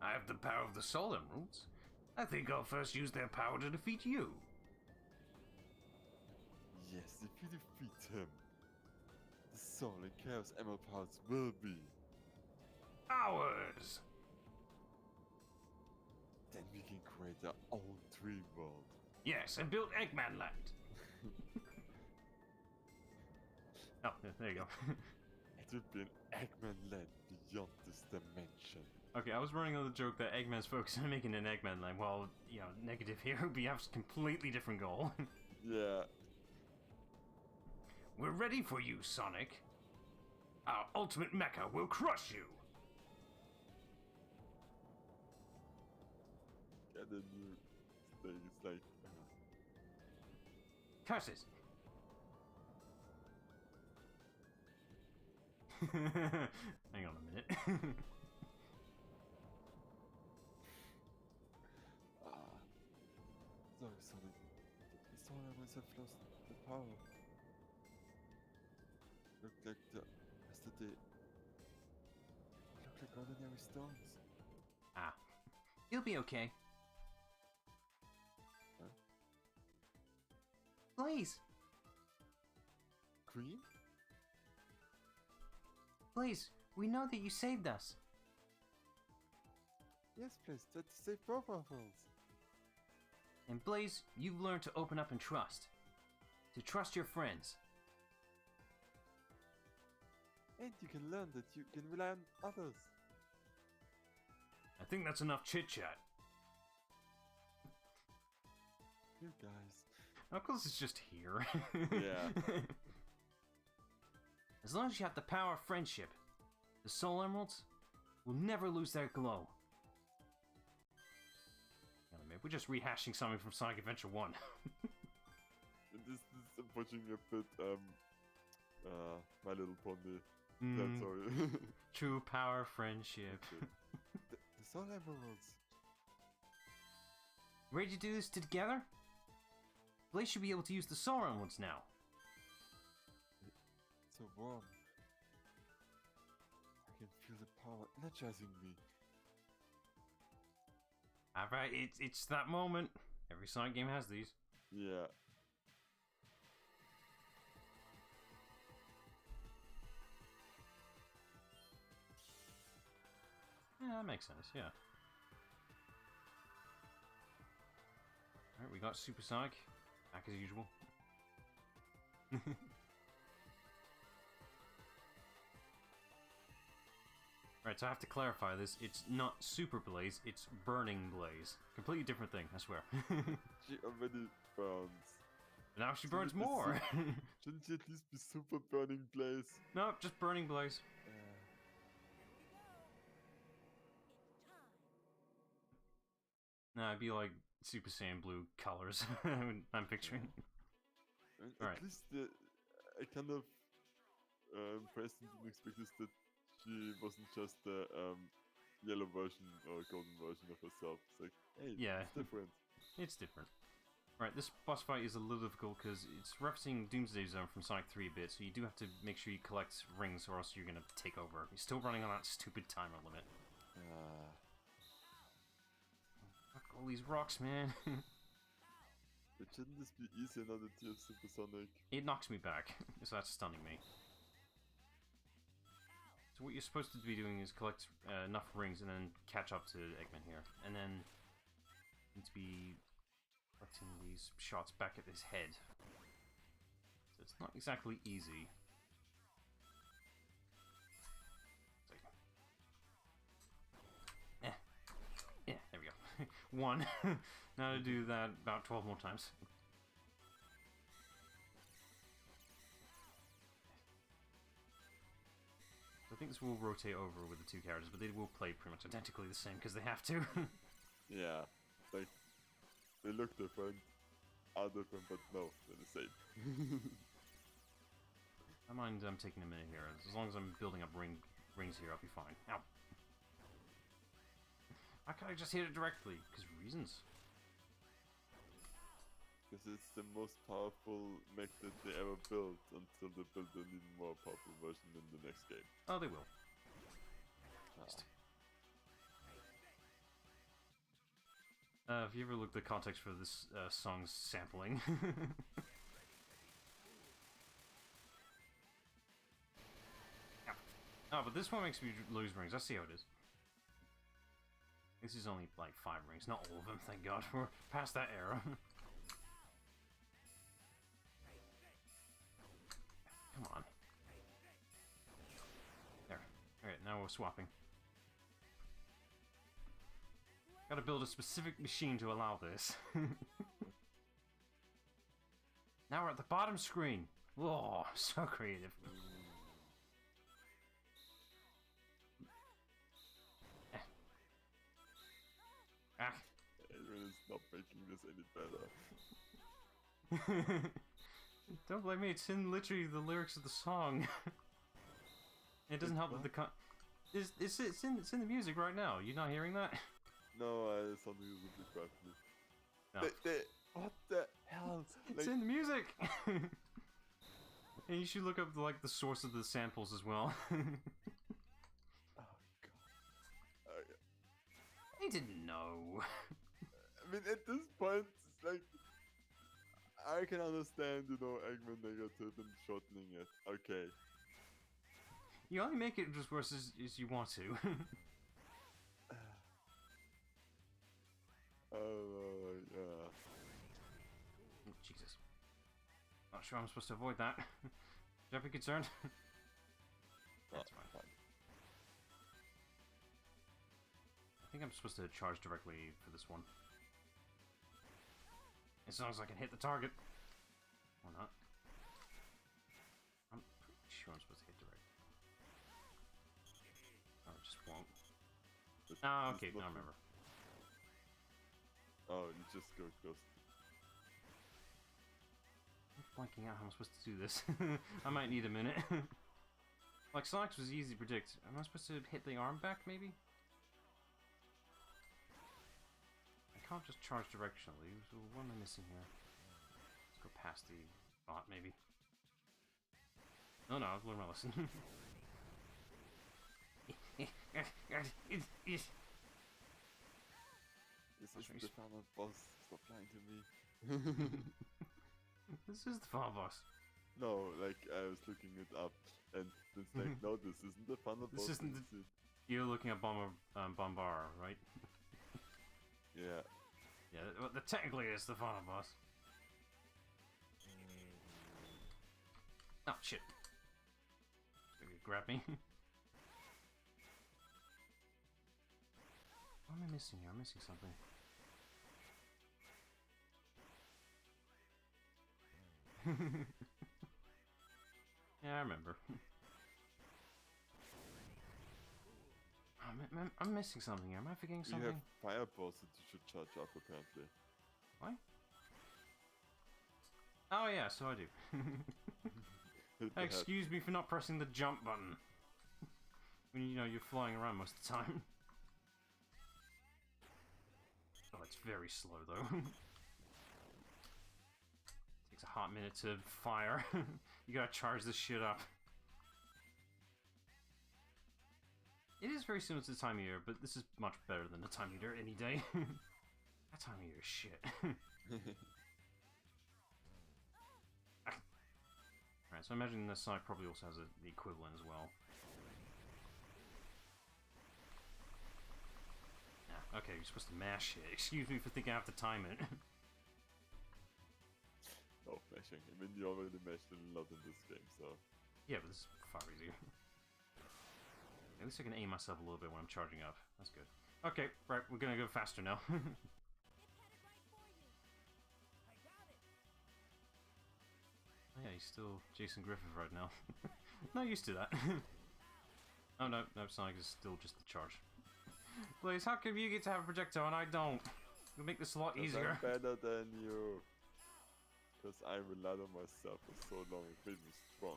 I have the power of the Soul Emeralds. I think I'll first use their power to defeat you. Yes, if you defeat him, the Soul and Chaos Emerald powers will be. Ours! Then we can create our own dream world. Yes, and build Eggman Land. Oh, there you go. It would be an Eggman land beyond this dimension. Okay, I was running on the joke that Eggman's focused on making an Eggman Land, while, you know, negative here, we have a completely different goal. Yeah. We're ready for you, Sonic. Our ultimate mecha will crush you. And then you stay, it's like. Curses. Hang on a minute. Sorry, Sonic. The Soul Emeralds have lost the power. Look like yesterday. Look like ordinary stones. Ah, you'll be okay. Huh? Blaze, Green? Blaze, we know that you saved us. Yes, please. Let's save both of us. And Blaze, you've learned to open up and trust. To trust your friends. And you can learn that you can rely on others. I think that's enough chit-chat. You guys. Knuckles is just here. Yeah. As long as you have the power of friendship, the Soul Emeralds will never lose their glow. We're just rehashing something from Sonic Adventure 1. This is approaching a bit, My Little Pony. Mm. Sorry. True power friendship. The Soul Emeralds. Ready to do this together? Blaze should be able to use the Soul Emeralds now. So warm. I can feel the power energizing me. Alright, it's that moment. Every Sonic game has these. Yeah. Yeah, that makes sense, yeah. Alright, we got Super Sonic. Back as usual. Right, so I have to clarify this. It's not Super Blaze, it's Burning Blaze. Completely different thing, I swear. She already burns. Now she burns Shouldn't it be more. Shouldn't she at least be Super Burning Blaze? No, just Burning Blaze. Nah, it'd be like Super Saiyan Blue colors. I'm picturing. And Alright. at least I kind of impressed and didn't expect this that she wasn't just the yellow version or golden version of herself. It's like, hey, Yeah. it's different. It's different. Right, this boss fight is a little difficult because it's referencing Doomsday Zone from Sonic 3 a bit, so you do have to make sure you collect rings or else you're gonna take over. You're still running on that stupid timer limit. Fuck all these rocks, man. But shouldn't this be easier now that you have Supersonic? It knocks me back, so that's stunning me. So what you're supposed to be doing is collect enough rings and then catch up to Eggman here. And then you need to be collecting these shots back at his head. So it's not exactly easy. Yeah, there we go. One. Now to do that about 12 more times. I think this will rotate over with the two characters, but they will play pretty much identically the same because they have to. Yeah, like they look different, are different, but no, they're the same. I mind taking a minute here. As long as I'm building up rings here, I'll be fine. Ow. Why can't I just hit it directly? Because reasons. Because it's the most powerful mech that they ever built until they build an even more powerful version in the next game. Oh, they will. If you ever look at the context for this song's sampling. Oh, but this one makes me lose rings. I see how it is. This is only like 5 rings, not all of them, thank God. We're past that era. Come on. There. Alright, now we're swapping. Gotta build a specific machine to allow this. Now we're at the bottom screen. Whoa, so creative. Ah. Adrian is not making this any better. Don't blame me, it's in literally the lyrics of the song. It doesn't help that the it's in the music right now. You're not hearing that? No, something is a bit crappy. No. What the hell? It's in the music! And you should look up like the source of the samples as well. Oh god. I didn't know. I mean, at this point, it's like I can understand, Eggman negative and shortening it. Okay. You only make it just worse as you want to. Yeah. Jesus. Not sure I'm supposed to avoid that. Should I be concerned? That's fine. I think I'm supposed to charge directly for this one. As long as I can hit the target. Or not. I'm pretty sure I'm supposed to hit direct. Oh, it just won't. Ah, okay, now I remember. Oh, you just go close. I'm blanking out how I'm supposed to do this. I might need a minute. Like, Sonic's was easy to predict. Am I supposed to hit the arm back, maybe? I can't just charge directionally, so what am I missing here? Let's go past the bot, maybe. No, I've learned my lesson. This is the final boss. Stop lying to me. This is the final boss. No, like I was looking it up, and it's like, no, this isn't the final boss. This isn't the... You're looking at Bombar, right? Yeah. Yeah, well, technically it's the final boss. Oh, shit. Grab me. What am I missing here? I'm missing something. Yeah, I remember. I'm missing something here. Am I forgetting something? You have fireballs that you should charge up, apparently. What? Oh yeah, so I do. Excuse me for not pressing the jump button. when you know you're flying around most of the time. Oh, it's very slow though. Takes a hot minute to fire. You gotta charge this shit up. It is very similar to the time of year, but this is much better than the time of year any day. That time of year is shit. Alright, so I imagine this side probably also has the equivalent as well. Yeah, okay, you're supposed to mash it. Excuse me for thinking I have to time it. Oh, mashing. I mean, you already mashed a lot in this game, so... Yeah, but this is far easier. At least I can aim myself a little bit when I'm charging up. That's good. Okay, right, we're gonna go faster now. It headed right for you. I got it. Oh yeah, he's still Jason Griffith right now. Not used to that. Oh no, Sonic is still just the charge. Blaze, how come you get to have a projectile and I don't? It'll make this a lot easier. I'm better than you. Because I relied on myself for so long and made me strong.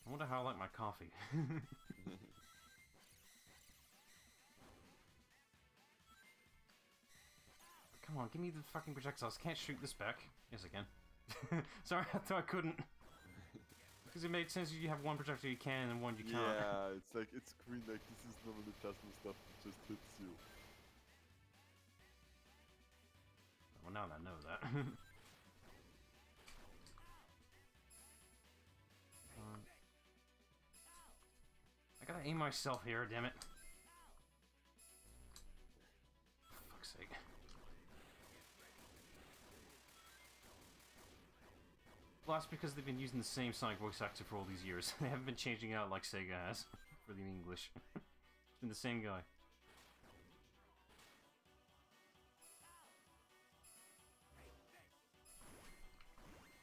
I wonder how I like my coffee. Come on, give me the fucking projectiles. Can't shoot this back. Yes, I can. Sorry, I thought I couldn't. Because it made sense you have one projectile you can and one you can't. Yeah, it's like, it's green, like this is normally plasma stuff that just hits you. Well, now that I know that. I gotta aim myself here, damn it. For fuck's sake. Well, that's because they've been using the same Sonic voice actor for all these years. They haven't been changing out like Sega has for the English. It's been the same guy.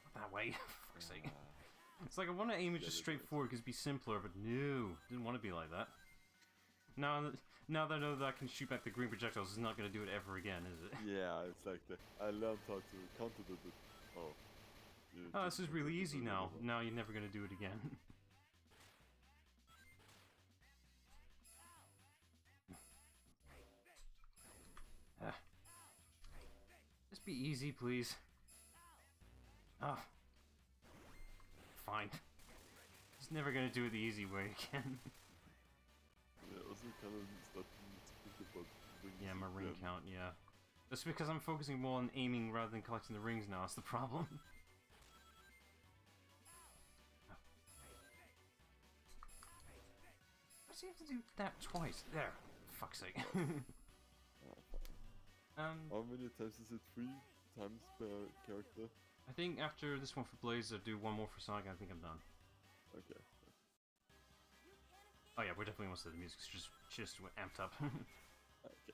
Not that way, for fuck's sake. It's like I want to aim it just straight forward because it'd be simpler, but no, didn't want to be like that. Now that I know that I can shoot back the green projectiles, it's not going to do it ever again, is it? Yeah, it's like I learned how to counter the... Oh. Oh, this is really easy now. Now you're never going to do it again. Just be easy, please. Oh. Fine. He's never going to do it the easy way again. Yeah, also kind of starting to think about rings. Yeah, my ring again. count, yeah. That's because I'm focusing more on aiming rather than collecting the rings now, that's the problem. Why does he have to do that twice? There. Fuck's sake. How many times is it? 3 times per character? I think after this one for Blaze, I'll do one more for Sonic, and I think I'm done. Okay. Oh yeah, we're definitely almost there. The music's just amped up. Okay.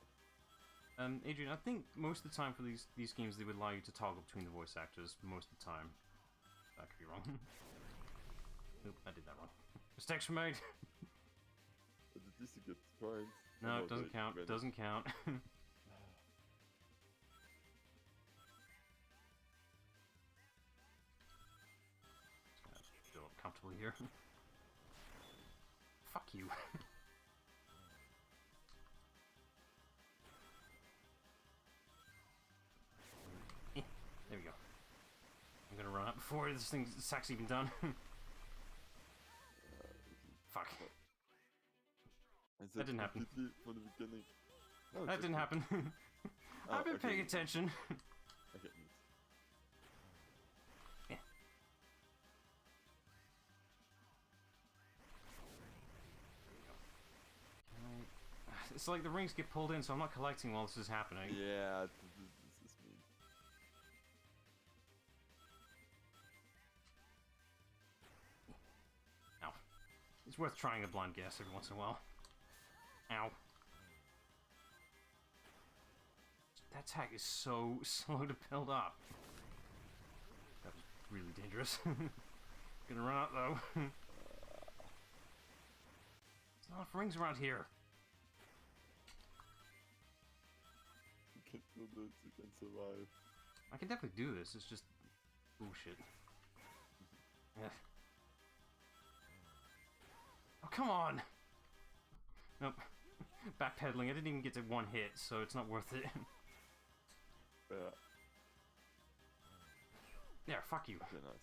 Adrian, I think most of the time for these games, they would allow you to toggle between the voice actors most of the time. That could be wrong. Nope, I did that wrong. Mistakes were made! But at least you get points. No, Oh, it doesn't they count. vanished. Doesn't count. Feel comfortably here. Fuck you. There we go. I'm gonna run out before this thing's actually even done. Fuck. I That didn't happen. completely from the beginning. Oh, That didn't happen. Oh, I've been okay. paying attention. Okay, neat. Yeah. It's like the rings get pulled in, so I'm not collecting while this is happening. Yeah, this is mean. Ow. It's worth trying a blind guess every once in a while. Ow. That attack is so slow to build up. That was really dangerous. Gonna run out though. There's not enough rings around here. You can do this, you can survive. I can definitely do this, it's just bullshit. Yeah. Oh, come on! Nope. Backpedaling, I didn't even get to one hit, so it's not worth it. Yeah. There, fuck you. Okay, nice.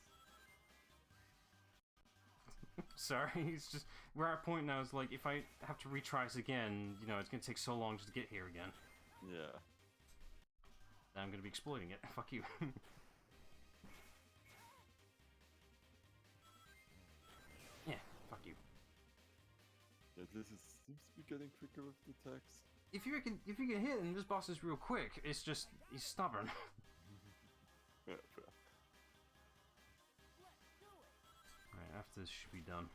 Sorry, it's just, we're at a point now, it's like, if I have to retry this again, you know, it's gonna take so long just to get here again. Yeah. Then I'm gonna be exploiting it. Fuck you. Yeah, fuck you. Yeah, this seems to be getting quicker with the attacks. If you can hit him, this boss is real quick. It's just, he's stubborn. Yeah, fair. Right, after this should be done.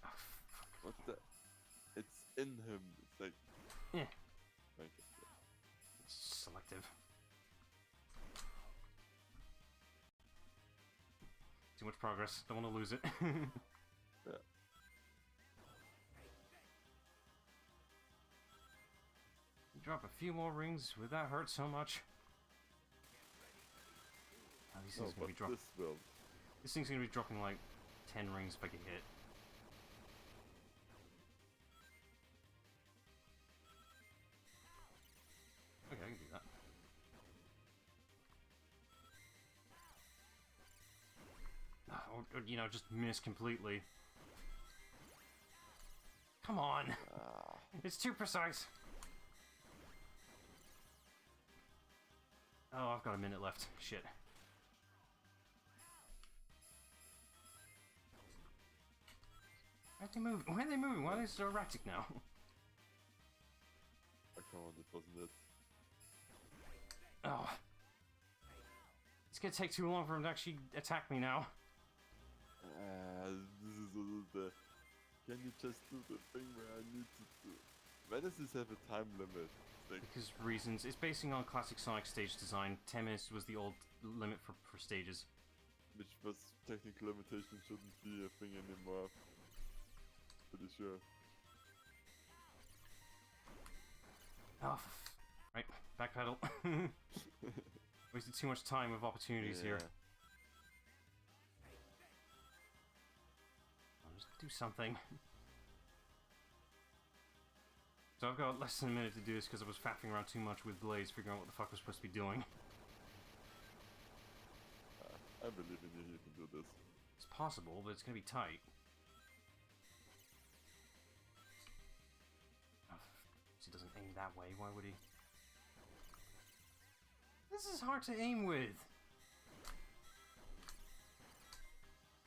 Oh, fuck. What the? It's in him. It's like. Yeah. Okay. It's selective. Too much progress. Don't want to lose it. Yeah. Drop a few more rings. Would that hurt so much? Oh, these things No, gonna be dropping. this will. This thing's gonna be dropping like 10 rings if I get hit. Okay, I can do that. Or, you know, just miss completely. Come on! Ah. It's too precise! Oh, I've got a minute left. Shit. Why are they moving? Why are they moving? Why are they so erratic now? Oh, come on, it wasn't it. Oh. It's gonna take too long for him to actually attack me now. This is a little bit. Can you just do the thing where I need to do? Why does this have a time limit? Like, Because reasons. It's basing on classic Sonic stage design. 10 minutes was the old limit for stages. which was technical limitation shouldn't be a thing anymore. Pretty sure. Oh, right. Backpedal. Wasted too much time with opportunities here. I'll just do something. So I've got less than a minute to do this because I was faffing around too much with Blaze, figuring out what the fuck I was supposed to be doing. I believe in you, you can do this. It's possible, but it's gonna be tight. Oh, he doesn't aim that way, why would he? This is hard to aim with!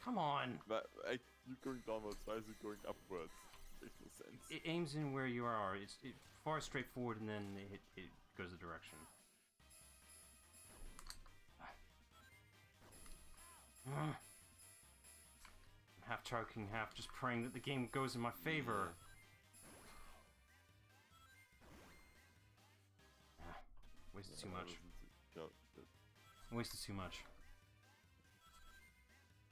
Come on! But you're going downwards, why is it going upwards? Makes no sense. It aims in where you are. It's far straightforward, and then it goes a direction. I'm half choking, half just praying that the game goes in my favor. Wasted too much. Wasted too much.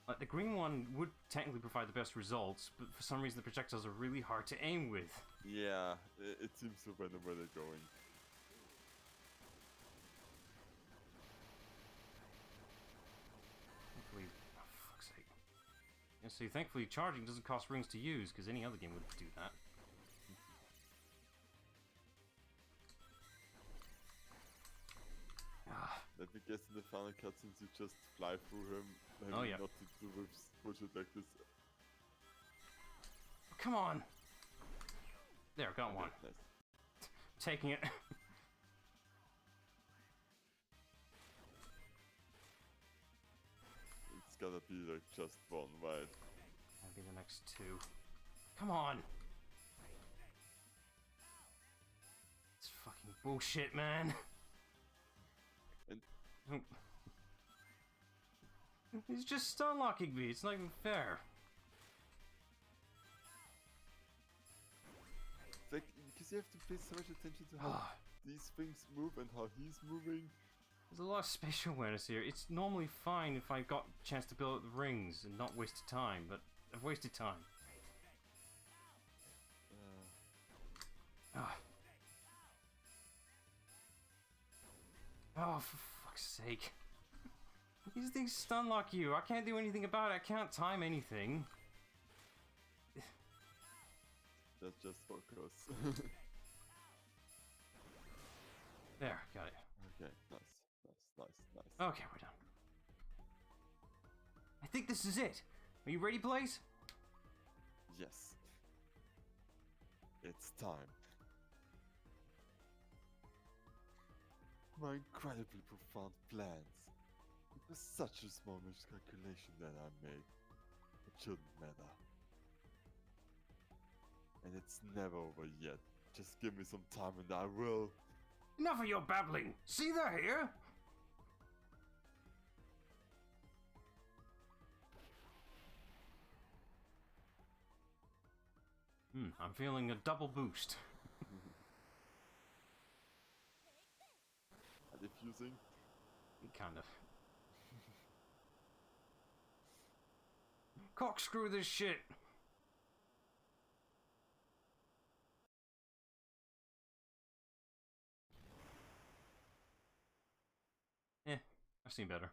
Like, the green one would technically provide the best results, but for some reason the projectiles are really hard to aim with. Yeah, it seems to random where they're going. Thankfully, oh, fuck's sake. Yeah, see, thankfully charging doesn't cost rings to use, because any other game would do that. Let me guess, in the final cutscenes you just fly through him, having Oh, yeah. not to do with bullshit like this. Come on! There, got one. Nice. Taking it. It's gotta be like just one, right? That'll be the next two. Come on! It's fucking bullshit, man. And He's just stun locking me. It's not even fair. it's like, because you have to pay so much attention to how these things move and how he's moving. There's a lot of spatial awareness here. It's normally fine if I got a chance to build up the rings and not wasted time, but I've wasted time. Ah. Oh, for fuck's fuck's sake. These things stun lock you. I can't do anything about it. I can't time anything. That's just focus. There, got it. Okay, nice. Okay, we're done. I think this is it. Are you ready, Blaze? Yes. It's time. My incredibly profound plans. It was such a small miscalculation that I made. It shouldn't matter. And it's never over yet. Just give me some time and I will. Enough of your babbling. See they're here. I'm feeling a double boost. Diffusing? Kind of. Corkscrew this shit. I've seen better.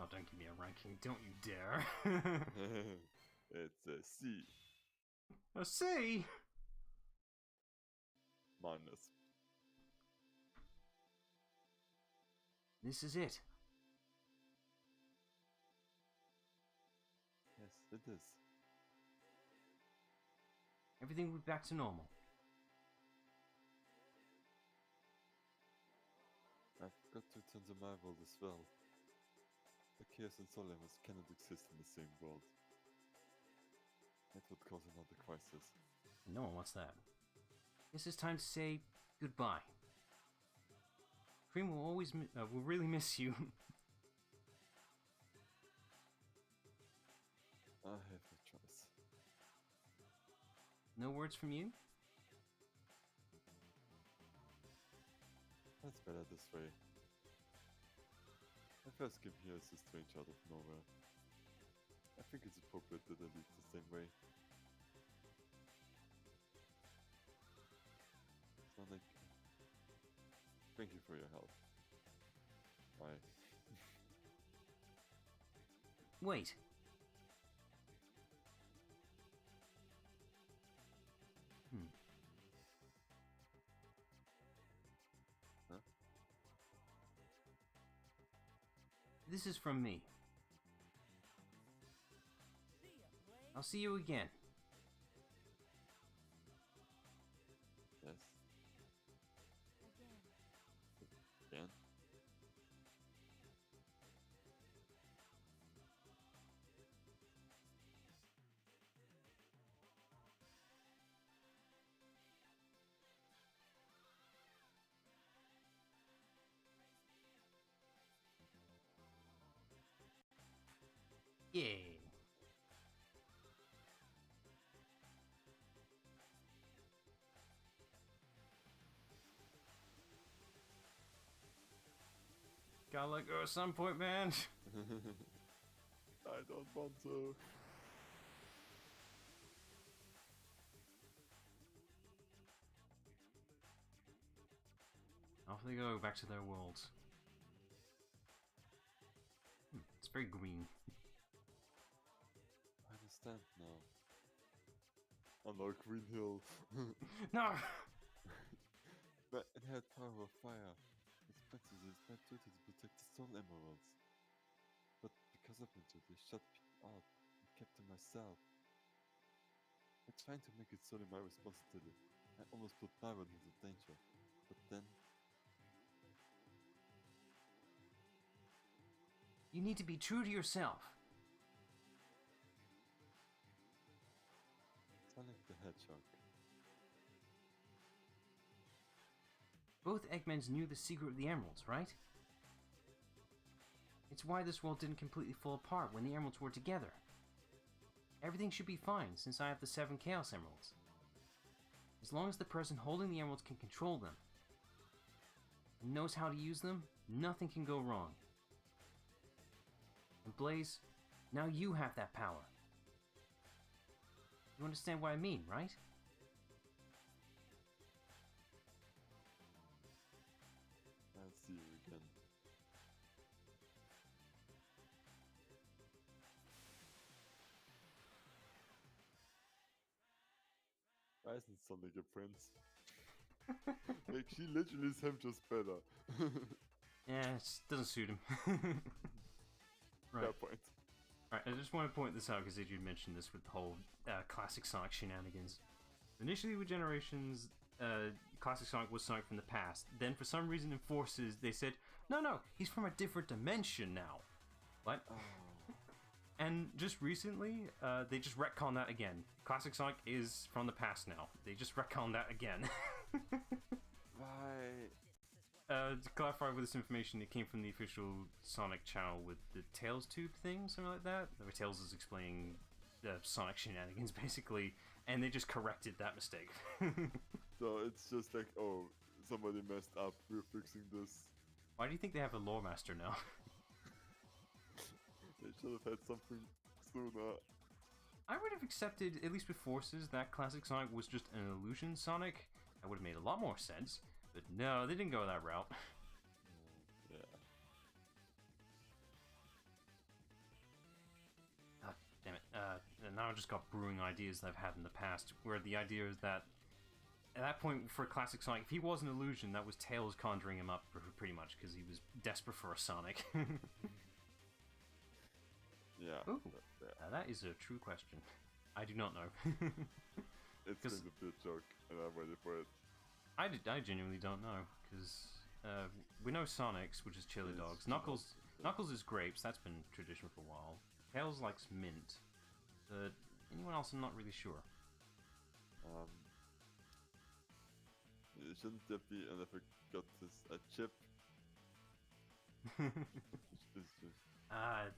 Oh, don't give me a ranking. Don't you dare. It's a C. A C? Minus. This is it. Yes, it is. Everything will be back to normal. I've got to return to my world as well. The chaos and Solemos cannot exist in the same world. That would cause another crisis. No one wants that. Guess it's time to say goodbye. Cream will always will really miss you. I have no choice. No words from you? That's better this way. I first came here as a stranger out of nowhere. I think it's appropriate that I leave the same way. Sonic, thank you for your help. Bye. Wait. Huh? This is from me. I'll see you again. Yes. Again? Yeah. Gotta let go at some point, man. I don't want to. Off they go, back to their worlds. It's very green. I understand now. Unlike Green Hill. No! But it had power of fire. Its practice is my duty to protect the Soul Emeralds. But because of my duty, I shut people out and kept to myself. I tried to make it solely my responsibility. I almost put my world into danger. But then, You need to be true to yourself. Sonic the Hedgehog. Both Eggmans knew the secret of the emeralds, right? It's why this world didn't completely fall apart when the emeralds were together. Everything should be fine since I have the 7 Chaos Emeralds. As long as the person holding the emeralds can control them and knows how to use them, nothing can go wrong. And Blaze, now you have that power. You understand what I mean, right? I see you again. Why isn't Sonic a prince? Like, she literally is him, just better. Yeah, it just doesn't suit him. Right. Fair point. Right, I just want to point this out because Adrian mentioned this with the whole classic Sonic shenanigans. Initially with Generations, classic Sonic was Sonic from the past. Then for some reason in Forces, they said, no, he's from a different dimension now. What? Oh. And just recently, they just retconned that again. Classic Sonic is from the past now. They just retconned that again. Why? To clarify with this information, it came from the official Sonic channel with the Tails tube thing, something like that. Where Tails is explaining Sonic shenanigans, basically, and they just corrected that mistake. So it's just like, oh, somebody messed up, we're fixing this. Why do you think they have a lore master now? They should have had something sooner. I would have accepted, at least with Forces, that classic Sonic was just an illusion Sonic. That would have made a lot more sense. But no, they didn't go that route. Yeah. God damn it. And now I've just got brewing ideas that I've had in the past, where the idea is that at that point for classic Sonic, if he was an illusion, that was Tails conjuring him up pretty much, because he was desperate for a Sonic. Yeah. Ooh. Yeah. That is a true question. I do not know. It's 'Cause- going to be a joke, and I'm ready for it. I genuinely don't know, because we know Sonic's, which is chili It's dogs. chili Knuckles dogs, yeah. Knuckles is grapes, that's been tradition for a while. Tails likes mint. Anyone else, I'm not really sure. Shouldn't there be, and I forgot this, a chip? It's just,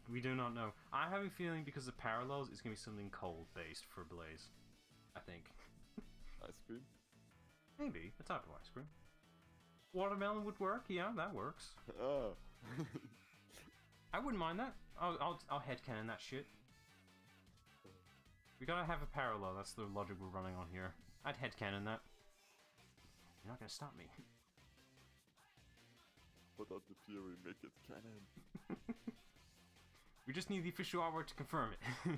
We do not know. I have a feeling because of parallels, it's going to be something cold-based for Blaze. I think. ice cream? Maybe, a type of ice cream. Watermelon would work, yeah, that works. Ah! I wouldn't mind that. I'll headcanon that shit. We gotta have a parallel, that's the logic we're running on here. I'd headcanon that. You're not gonna stop me. Put out the theory, make it canon. We just need the official artwork to confirm it. I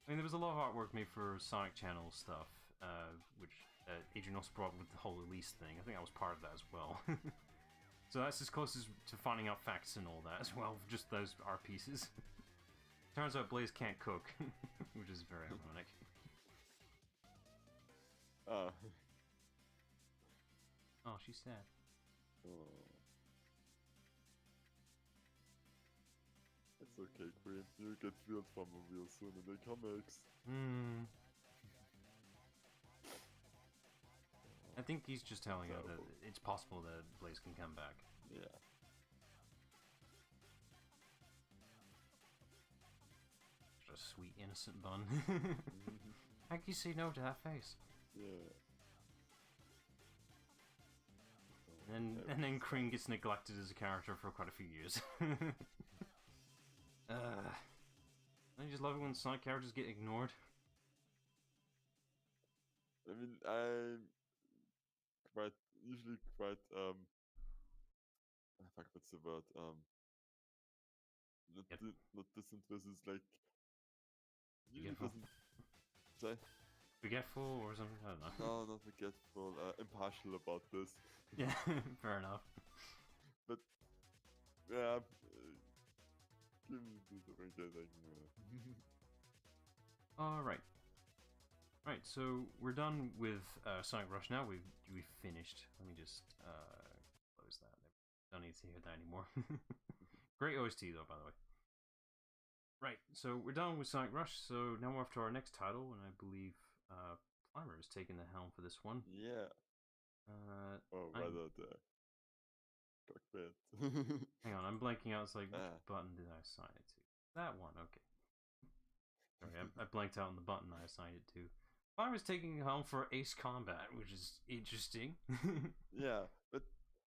mean, there was a lot of artwork made for Sonic Channel stuff, which Adrian also brought with the whole release thing. I think I was part of that as well. So that's as close as to finding out facts and all that as well, just those art pieces. Turns out Blaze can't cook, which is very ironic. Ah. Oh, she's sad. Oh. It's okay, Queen. You'll get Field Farmer real soon in the comics. I think he's just telling her that Terrible. it's possible that Blaze can come back. Yeah. Just a sweet, innocent bun. How can you say no to that face? Yeah. And then Krang gets neglected as a character for quite a few years. I just love it when Sonic characters get ignored. I mean, I'm usually quite, fuck, what's the word, Yep. not disinterested, like, usually Forgetful? doesn't, say, Forgetful or something? I don't know. no, not forgetful, impartial about this. Yeah, fair enough. But, yeah, give me the forgetting. Alright. Right, so we're done with Sonic Rush now. We finished. Let me just close that. Don't need to hear that anymore. Great OST though, by the way. Right, so we're done with Sonic Rush, so now we're off to our next title, and I believe Plimer is taking the helm for this one. Yeah. Or I'm- rather the cockpit. Hang on, I'm blanking out. It's like, which Ah. button did I assign it to? That one, okay. Sorry, I blanked out on the button I assigned it to. I was taking helm for Ace Combat, which is interesting. Yeah, but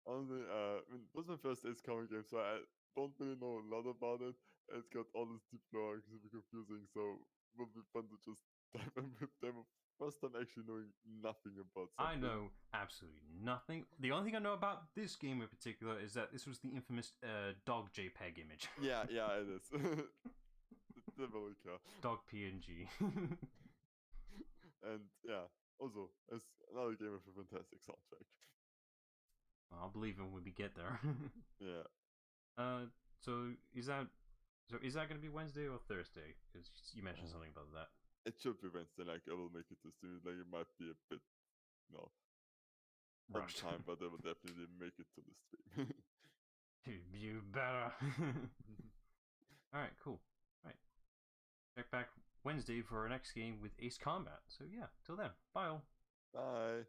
honestly, it was my first Ace Comic game, so I don't really know a lot about it. It's got all this deep lore, it's super confusing, so it would be fun to just time I'm with them. First time actually knowing nothing about I something. know absolutely nothing. The only thing I know about this game in particular is that this was the infamous dog JPEG image. Yeah, it is. Definitely care. Dog PNG. And yeah, also it's another game with a fantastic soundtrack. I'll believe it when we get there. Yeah. So is that going to be Wednesday or Thursday? Because you mentioned something about that. It should be Wednesday. Like I will make it to stream. Like it might be a bit, on Rushed. time, but I will definitely make it to the stream. You better. All right, cool. All right, check back Wednesday for our next game with Ace Combat. So yeah, till then, bye all. Bye.